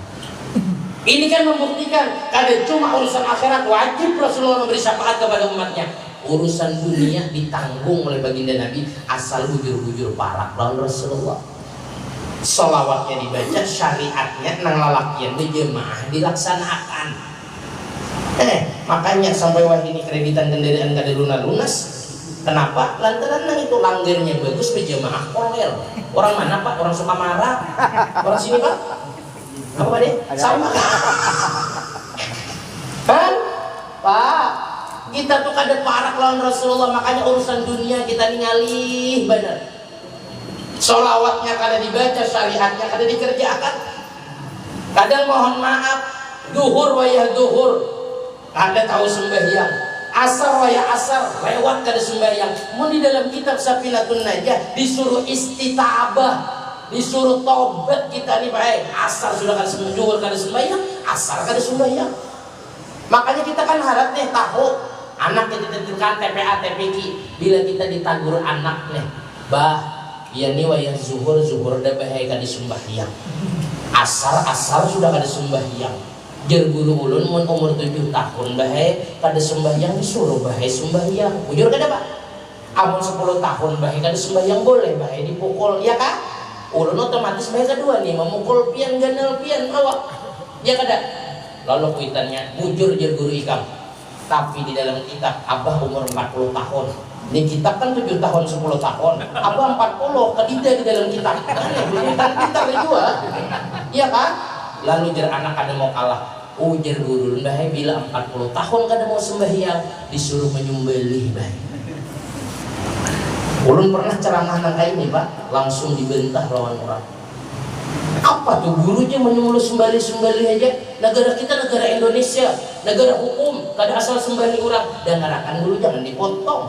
Ini kan membuktikan kada cuma urusan akhirat wajib Rasulullah memberi syafaat kepada umatnya. Urusan dunia ditanggung oleh baginda Nabi asal bujur-bujur parak lawan Rasulullah. Sholawatnya dibaca, syariatnya nang lalakian berjemaah dilaksanakan. Makanya sampai wah ini kreditan kendaraan kada lunas. Kenapa? Lantaran nang itu langgarnya bagus berjemaah korel. Orang mana Pak? Orang Sukamara? Orang sini Pak? Apa Pak deh? Sama kan? Pak, kita tuh kada parak lawan Rasulullah, makanya urusan dunia kita ngalih bener. Sholawatnya kada dibaca, syariatnya kada dikerjakan. Kadang mohon maaf, duhur wayah duhur kada tahu sembahyang, asar wayah asar lewat kada sembahyang. Mun di dalam kitab Safinatun Najah disuruh istitabah, disuruh tobat kita nih Pak. Asar sudah kada sembahyang, kada sembahyang, asar kada sembahyang. Makanya kita kan harap nih tahu anak kita tentukan TPA TPQ. Bila kita ditagur anak nih, bah, ya nih wayah zuhur dah bahaya kada sembahyang, asar sudah kada sembahyang. Jar guru ulun mun umur 7 tahun bahaya kada sembahyang disuruh bahaya sembahyang. Bujur kada Pak? Amun 10 tahun bahaya kada sembahyang boleh bahaya dipukul, ya Kak? Ulun otomatis bahaya kedua nih memukul pian ganal pian awak. Ya kada? Lalu kuitannya bujur jar guru ikam. Tapi di dalam kitab Abah umur 40 tahun. Di kitab kan 7 tahun 10 tahun. Abah 40 kedida di dalam kitab. Pintar juga. Iya Kak? Lalu jar anak kada mau kalah. Ujar guru bahaya bila 40 tahun kada mau sembahyang disuruh menyembelih bahaya. Ulun pernah ceramah nang kayak ini Pak, langsung dibentah lawan orang. Apa tuh gurunya menyuruh sembelih aja? Negara kita negara Indonesia, negara hukum, kada asal sembelih orang. Dan ngarakan dulu jangan dipotong.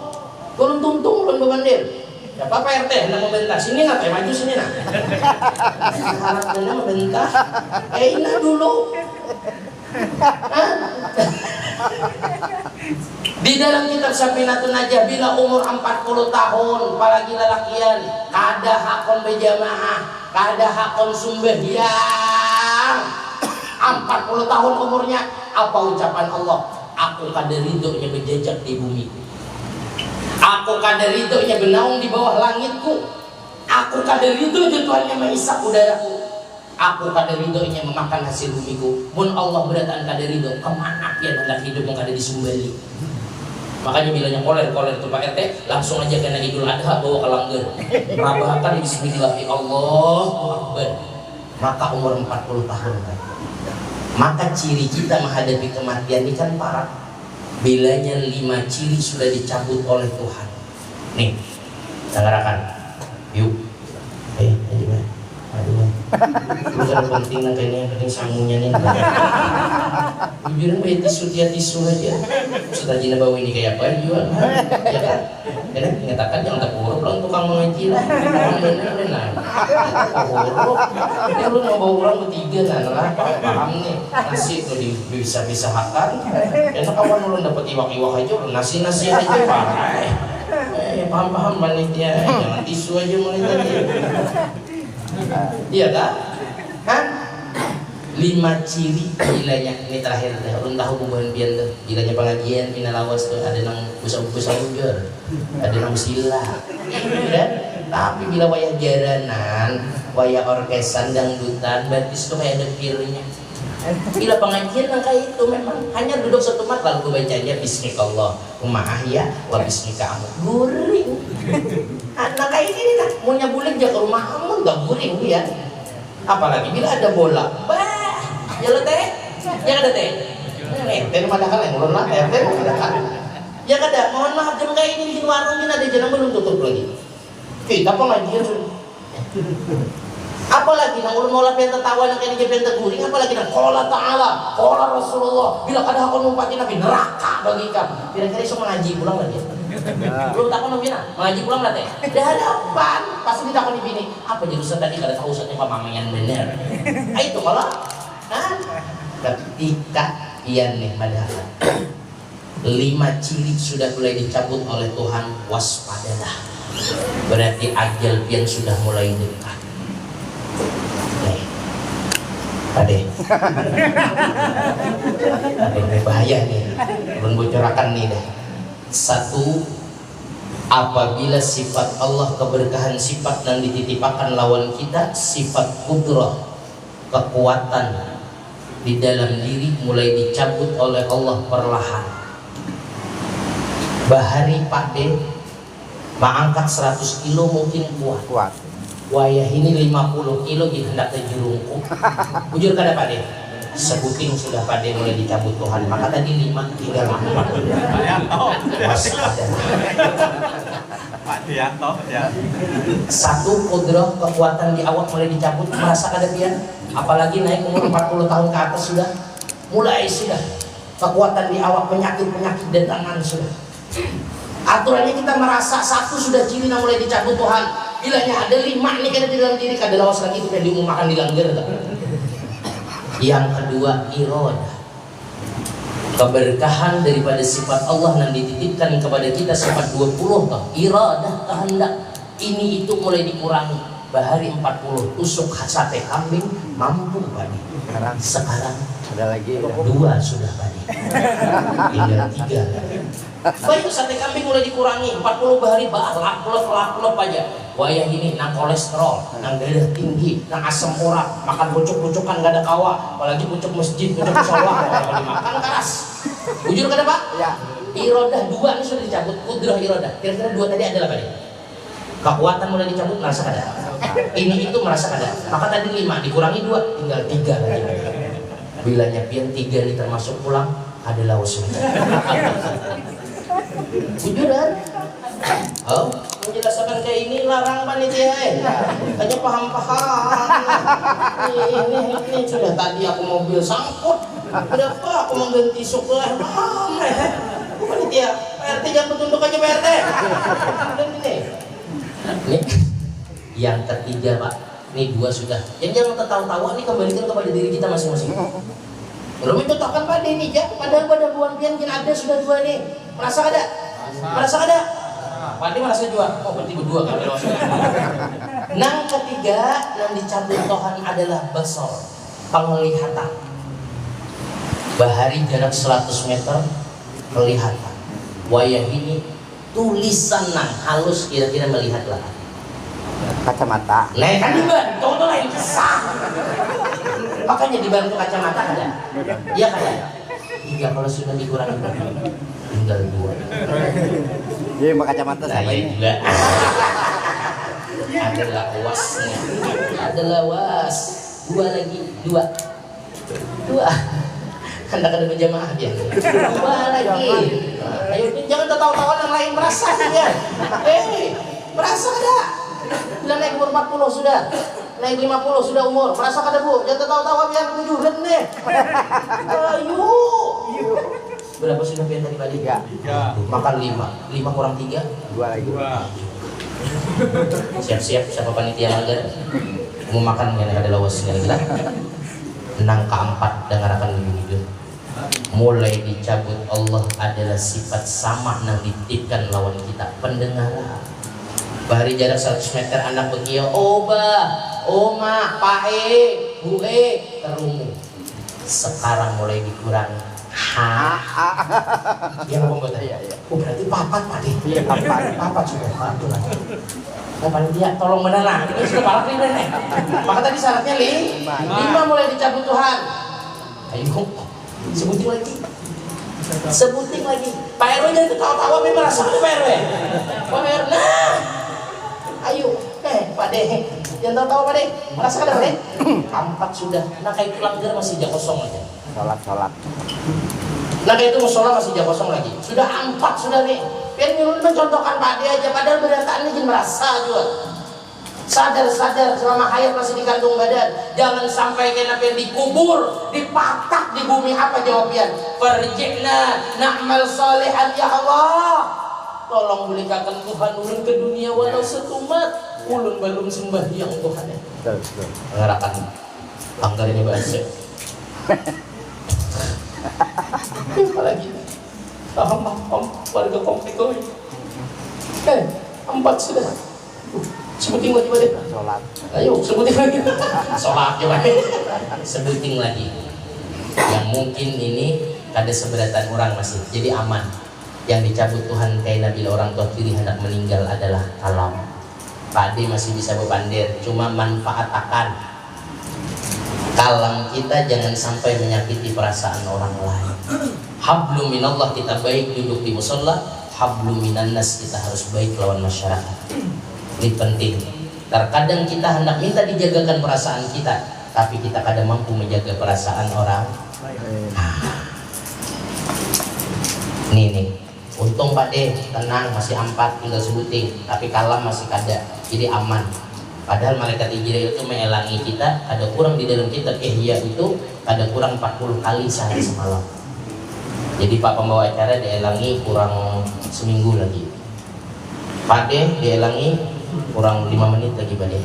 Ulun tuntung ulun bebandir. Ya Pak RT hendak membentah sini nak, maju sini nak. Harapnya membentah. Ina dulu. Di dalam kitab Safinatun Najah bila umur 40 tahun apalagi lelakian kada hakon berjamaah, kada hakon sembahyang. 40 tahun umurnya, apa ucapan Allah? Aku kada ridhonya berjejak di bumi. Aku kada ridhonya bernaung di bawah langitku. Aku kada ridho Tuhannya menghisap udaraku. aku kada ridhonya memakan hasil bumiku. Mun Allah beratan kada ridho, kemana pian hendak hidup yang kada disumbali. Makanya bilangnya koler tuh Pak RT, langsung aja kena Idul Adha bawa ke langgar. Rabakan bismillah, Allahu Akbar. Maka umur 40 tahun kan. Maka ciri kita menghadapi kematian ini kan parah. Bilanya 5 ciri sudah dicabut oleh Tuhan. Nih, dengarkan. Yuk. Ayo, aduh. Bukan penting lah kayaknya, yang penting sangunya nih. Biarin bayi tisu aja. Setajina bawa ini kayak apa juga, ya kan? Ya kan? Mengatakan yang tak buruk lah tukang mengaji lah. Nah, buruk. Ya lu mau bawa orang bertiga lah, paham nih. Nasi tuh bisa makan. Enak kawan lu dapat iwak aja, nasi aja parah. Paham panitia, jangan tisu aja mulai tadi. Iya kan? Hah? 5 ciri bilanya ini terakhir dah. Ulun tahu bubuhan bian tuh. Bilanya pengajian minalawas tuh ada nang busa ujar, ada nang sila. Kan? Tapi bila wayah jaranan, wayah orkesan, dangdutan, batis tuh kayak ada pilnya. Bila pengajian nang kayak itu memang hanya duduk satu mat lalu bacanya bismillah, umaah ya, wa bismika amu guring. Nah kayak ini nah, mau nyabulik aja ke rumah amu nggak guring ya. Apalagi bila ada bola, bah, jalan teh, ya ada teh. Teh mana kan yang ulun lah, teh mana kan. Ya kada, mohon maaf jam kayak ini di warung ini ada jalan belum tutup lagi. Kita pengajian sudah. Apalagi nang ulun mau lapian tertawa nang kene jepen teguring, apalagi nang qala ta'ala, qala Rasulullah, bila kada hakon numpati nabi neraka bagi kamu. Kira-kira iso mengaji pulang lagi. Belum takon nabi na, mengaji pulang lah teh. Dah hadapan, pasti ditakoni bini, apa jurusan tadi kada tahu ustaznya pamamayan bener. Itu kalau ketika pian nih padahal 5 ciri sudah mulai dicabut oleh Tuhan, waspadalah. Berarti ajal pian sudah mulai dekat. Ade bahaya nih, belum bocorakan nih dah. 1, apabila sifat Allah keberkahan sifat yang dititipakan lawan kita, sifat kudrah, kekuatan di dalam diri mulai dicabut oleh Allah perlahan. Bahari pade mengangkat 100 kilo mungkin kuat. Wayah ini 50 kilo kita hendak terjurungku. Ujur kada pade. Sebuting sudah pade mulai dicabut Tuhan. Maka tadi 5 tinggal 4. Pak Dianto ya. 1, kudrah kekuatan di awak mulai dicabut, merasa kada pian. Apalagi naik umur 40 tahun ke atas sudah kekuatan di awak, penyakit datangan sudah. Aturannya kita merasa 1 sudah ciri yang mulai dicabut Tuhan. Bilanya ada 5 nih kada di dalam diri, kada lawas lagi itu kayak diumumkan di langgar. Yang kedua, iradah, keberkahan daripada sifat Allah yang dititipkan kepada kita sifat 20 toh. Iradah, kehendak ini itu mulai dikurangi. Bahari 40 tusuk sate kambing mampu padi. Sekarang ada lagi 2 sudah padi. Tinggal 3. Baik sate kambing mulai dikurangi, 40 bahari lap aja. Wayah ini nang kolesterol, nang darah tinggi, nang asam urat, makan pucuk-pucukan gak ada kawa, apalagi pucuk masjid, pucuk musola, kalau dimakan keras. Jujur kada Pak? Ya. Iradah 2 ini sudah dicabut, kudrah iradah. Kira-kira 2 tadi adalah apa nih? Kekuatan mulai dicabut, merasa kada. Ini itu merasa kada. Maka tadi 5 dikurangi 2, tinggal 3 lagi. Bilanya pian 3 ini termasuk pulang adalah usul. Jujuran. Oh, menjelaskan kayak ini larang panitia hanya paham-paham. Ini sudah tadi aku mobil sangkut. Berapa aku mengganti suku paham panitia. PRT jangan bertunduk aja PRT. Ini yang ketiga Pak. Ini 2 sudah. Yang jangan tertawa-tawa ini kembalikan kepada diri kita masing-masing. Belum itu takkan pada ini ya. Padahal pada buan pian ada sudah 2 nih. Merasa ada? Merasa ada? Padi merasa juga. Oh berarti berdua kan? Nang ketiga yang dicabut Tuhan adalah basar, penglihatan. Bahari jarak 100 meter kelihatan. Wayah ini tulisan nang halus kira-kira melihatlah. Kacamata. Nah kan dibantu tuh lain kisah. Makanya dibantu kacamata ada. Iya kan ya? 3 kalau sudah dikurangi tinggal 2. Jadi pakai kacamata Nah siapa ya ini? juga. Adalah wasnya. Adalah was. 2 lagi. 2. Hendak ada berjamaah dia. 2 lagi. Nah, ayo jangan tertawa-tawa yang lain merasa ya. Merasa ada. Sudah naik umur 40 sudah. Naik 50 sudah umur. Merasa kada Bu? Jangan tertawa-tawa biar kejuran nih. Ayo. Berapa sudah pian tadi Pak? 3. Makan 5. 5 kurang 3. 2 lagi. Siap-siap siapa panitia magar. Mau makan yang ada lawas ini lah. Nang keempat dengarkan dulu. Mulai dicabut Allah adalah sifat sama nang dititipkan lawan kita pendengaran. Bari jarak 100 meter anak begiyo oba, oma, pae, bue, kerungu. Sekarang mulai dikurangi. Yang apa buat Iya. Oh berarti papat Pak deh. Iya, Papat sudah satu lagi. Oh panitia tolong beneran. Ini sudah balap nih nih. Maka tadi syaratnya 5 mulai dicabut Tuhan. Ayo sebutin lagi. Pak RW jangan ketawa-tawa memang merasa Pak RW. Pak RW nah. Ayo Pak D. Jangan tahu Pak D. Merasa kada Pak D? 4 sudah. Nah kayak itu langgar masih jam kosong aja. Sholat. Nah kayak itu musola masih jam kosong lagi. Sudah 4 sudah nih. Biar nyuruh mencontohkan Pak D aja. Padahal berdataan ini merasa juga. Sadar selama hayat masih di kandung badan. Jangan sampai kena pengen dikubur, dipatak di bumi apa jawabnya? Farji'na na'mal salihan ya Allah. Tolong belikan Tuhan ulun ke dunia walau setumat. Ulun belum sembahyang Tuhan ya. Betul. Mengarakan anggar ini bahasa. Apa lagi? Paham warga komplek kau. 4 sudah. Sebutin lagi Pak. Sholat. Ayo sebutin lagi. Sholat ya Pak. Sebutin lagi. Yang mungkin ini ada seberatan orang masih. Jadi aman. Yang dicabut Tuhan kayak bila orang tua tiri hendak meninggal adalah kalam. Pak D masih bisa bebandir. Cuma manfaatakan. Kalam kita jangan sampai menyakiti perasaan orang lain. Hablum minallah kita baik duduk di musola. Hablum minannas kita harus baik lawan masyarakat. Ini penting. Terkadang kita hendak minta dijagakan perasaan kita, tapi kita kadang mampu menjaga perasaan orang. Nih. Untung Pak D tenang masih 4 tinggal sebuting, tapi kalam masih kada. Jadi aman. Padahal malaikat Jibril itu mengelangi kita, ada kurang di dalam kita ihya itu ada kurang 40 kali sehari semalam. Jadi Pak pembawa acara dielangi kurang seminggu lagi. Pak D dielangi kurang 5 menit lagi Pak D.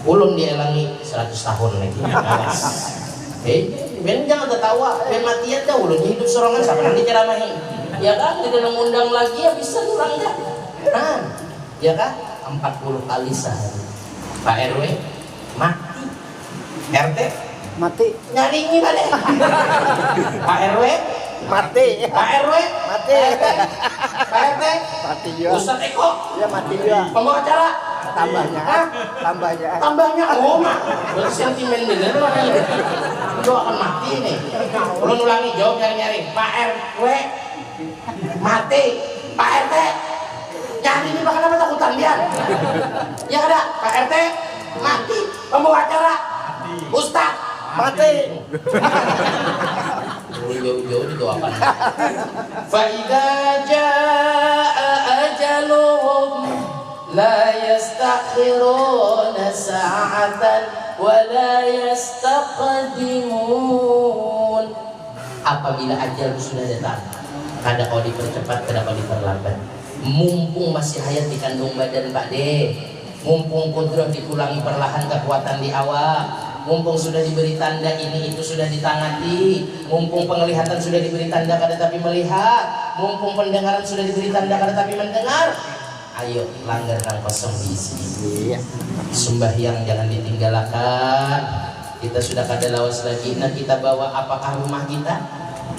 Ulun dielangi 100 tahun lagi. Ben jangan tertawa, ben matian dah ulun hidup sorangan siapa nanti ceramahi. Ya kan, di dalam undang lagi ya bisa kurang dah. Nah, ya kan 40 kali sehari. Pak RW mati. RT Mati. nyari ini Pak D. Pak RW Mati. Pak RW Mati. Pak RT Mati juga. Ustaz Eko Ya mati juga. pembawa acara tambahnya mak berarti sentimen bener makanya itu akan mati nih. Ulun ulangi jawab nyari Pak RW mati, Pak RT nyari ini bakal apa takutan dia ya ada Pak RT mati, pembawa acara Ustaz mati. Jauh-jauh didoakan. Fa'idha ja'a ajaluhum la yastakhiruna sa'atan wa la yastaqdimun. Apabila ajal sudah datang, kada kau dipercepat, kada kau diperlambat. Mumpung masih hayat di kandung badan Pak D, mumpung kudrah dikulangi perlahan kekuatan di awal, mumpung sudah diberi tanda ini itu sudah ditangati, mumpung penglihatan sudah diberi tanda kada tapi melihat, mumpung pendengaran sudah diberi tanda kada tapi mendengar. Ayo langgar nang kosong diisi. Sembahyang jangan ditinggalkan. Kita sudah kada lawas lagi. Nah kita bawa apakah rumah kita?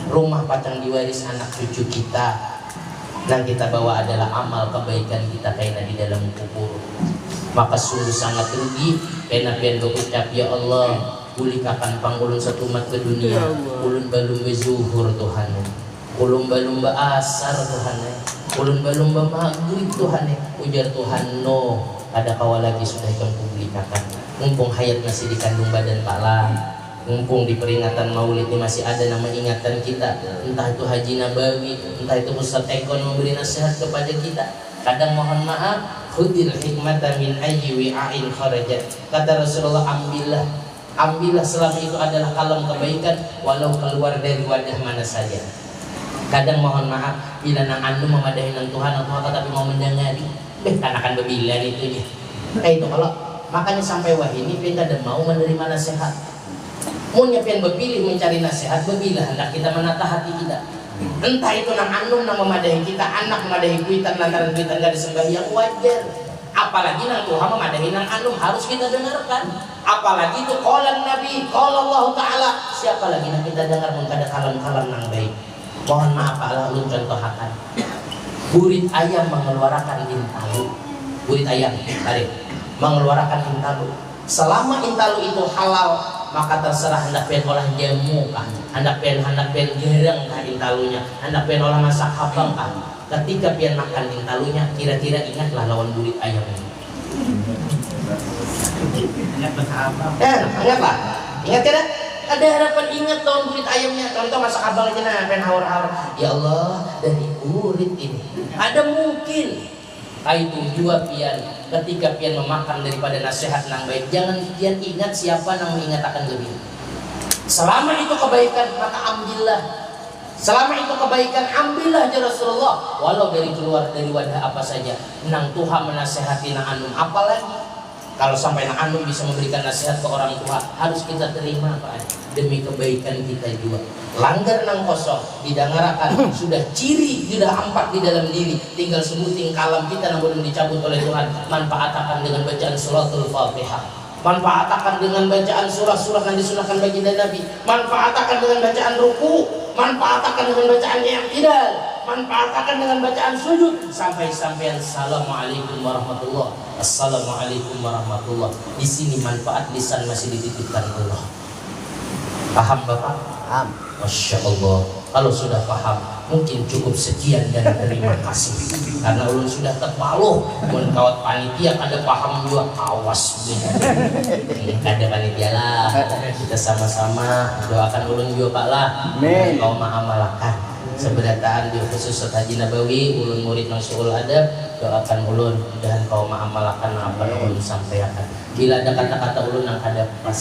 Rumah patang diwaris anak cucu kita. Yang kita bawa adalah amal kebaikan kita kayak di dalam kubur. Maka sungguh sangat rugi pena-pen berucap ya Allah pulikakan pangulun satu umat ke dunia ulun balum bezuhur Tuhan ulun balum asar Tuhan ulun balum maghrib Tuhan ujar Tuhan no ada kawal lagi sudah ikam publikakan mumpung hayat masih dikandung badan pala mumpung di peringatan maulid ini masih ada nama ingatan kita entah itu Haji Nabawi entah itu Ustaz Ekon memberi nasihat kepada kita kadang mohon maaf khudil hikmata min ayyi wi'ain kharajat kata Rasulullah ambillah selama itu adalah kalam kebaikan walau keluar dari wadah mana saja. Kadang mohon maaf bila nang anu memadahi nang Tuhan atau apa tapi mau mendengari akan berbila itu ya. Itu kalau makanya sampai wah ini kita ada mau menerima nasihat. Mun yang berpilih mencari nasihat berbila hendak kita menata hati kita. Entah itu nang anu nang memadahi kita anak memadahi kuitan lantaran kuitan gak disembah yang wajar. Apalagi nang Tuhan memadahi nang anu harus kita dengarkan. Apalagi itu qalan Nabi, qala Allah Ta'ala. Siapa lagi yang kita dengar mengkada kalam-kalam yang baik. Mohon maaf Allah ulun contohakan. Burit ayam mengeluarkan intalu. Burit ayam, tarik. Mengeluarkan intalu. Selama intalu itu halal, maka terserah hendak pengen olah jamu kah, hendak pengen gereng kah intalunya, hendak pengen olah masak habang kah. Ketika pengen makan intalunya, kira-kira ingatlah lawan burit ayam ini. Ingatlah, ingat kan? Ada harapan ingat lawan kulit ayamnya. Contoh masak abang aja nah, pengen hawar-hawar. Ya Allah, dari kulit ini ada mungkin itu juga pian ketika pian memakan daripada nasihat nang baik. Jangan pian ingat siapa nang mengingatkan lebih. Selama itu kebaikan maka ambillah. Selama itu kebaikan ambillah ya Rasulullah. Walau dari keluar dari wadah apa saja. Nang Tuhan menasehati nang anum apalagi. Kalau sampai nang anu bisa memberikan nasihat ke orang tua harus kita terima Pak demi kebaikan kita juga. Langgar nang kosong didangarakan sudah ciri sudah ampak di dalam diri tinggal sebuting kalam kita nang belum dicabut oleh Tuhan. Manfaatkan dengan bacaan suratul Fatihah, manfaatkan dengan bacaan surah-surah yang disunahkan baginda Nabi, manfaatkan dengan bacaan ruku, manfaatkan dengan bacaan i'tidal, manfaatkan dengan bacaan sujud sampai-sampai assalamualaikum warahmatullah. Assalamualaikum warahmatullah. Di sini manfaat lisan masih dititipkan Allah. Paham Bapak? Paham. Masya Allah. Kalau sudah paham, mungkin cukup sekian dan terima kasih. Karena ulun sudah terpaluh, mun kawat panitia ada paham juga awas. Ada panitia lah. Kita sama-sama doakan ulun juga Pak lah. Amin. Kau mengamalkan. Seberataan di khusus Haji Nabawi ulun murid Nasuhul Adab doakan ulun dan kau mengamalkan apa yang ulun sampaikan. Bila ada kata-kata ulun yang ada pas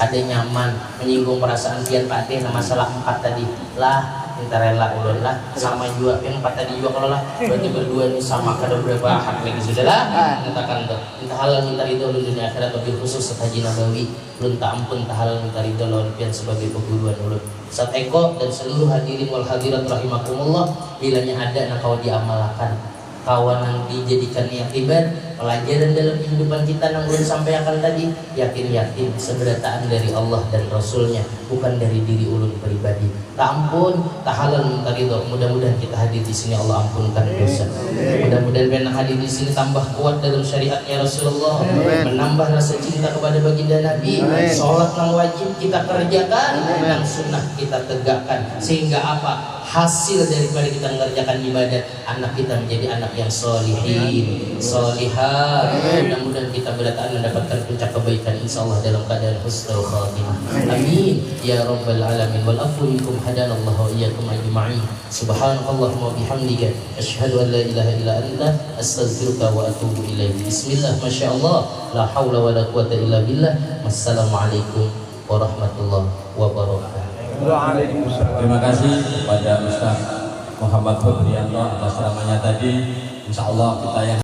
ada nyaman menyinggung perasaan pian Pak Teh masalah 4 tadi lah minta rela ulun lah sama juga pian 4 tadi juga kalau lah berarti berdua ini sama kada berapa hak lagi sudah lah mengatakan tuh minta halal minta ridho ulun dunia akhirat lebih khusus Haji Nabawi ulun tak ampun tak halal minta ridho lawan pian sebagai perguruan ulun. Saat Eko dan seluruh hadirin wal hadirat rahimakumullah bilanya ada nak kau diamalkan kawan yang dijadikan iktibar pelajaran dalam kehidupan kita yang belum sampaikan tadi yakin seberataan dari Allah dan Rasulnya bukan dari diri ulun pribadi. Tak ampun tak halal minta ridho. Mudah-mudahan kita hadir di sini Allah ampunkan dosa. Mudah-mudahan pernah hadir di sini tambah kuat dalam syariatnya Rasulullah, menambah rasa cinta kepada baginda Nabi. Sholat yang wajib kita kerjakan, yang sunnah kita tegakkan sehingga apa? Hasil daripada kita mengerjakan ibadah anak kita menjadi anak yang solihin solihah. Mudah-mudahan kita berataan mendapatkan puncak kebaikan insyaallah dalam keadaan husnul khatimah. Amin ya rabbal alamin. Wal afu minkum hadanallahu wa iyyakum ajma'in. Subhanakallahumma wa bihamdika asyhadu an la ilaha illa anta astaghfiruka wa atubu ilaik. Bismillah masyaallah la haula wa la quwata illa billah. Wassalamualaikum warahmatullahi wabarakatuh. Terima kasih kepada Ustaz Muhammad Febrianto atas ceramahnya tadi. Insya Allah kita yang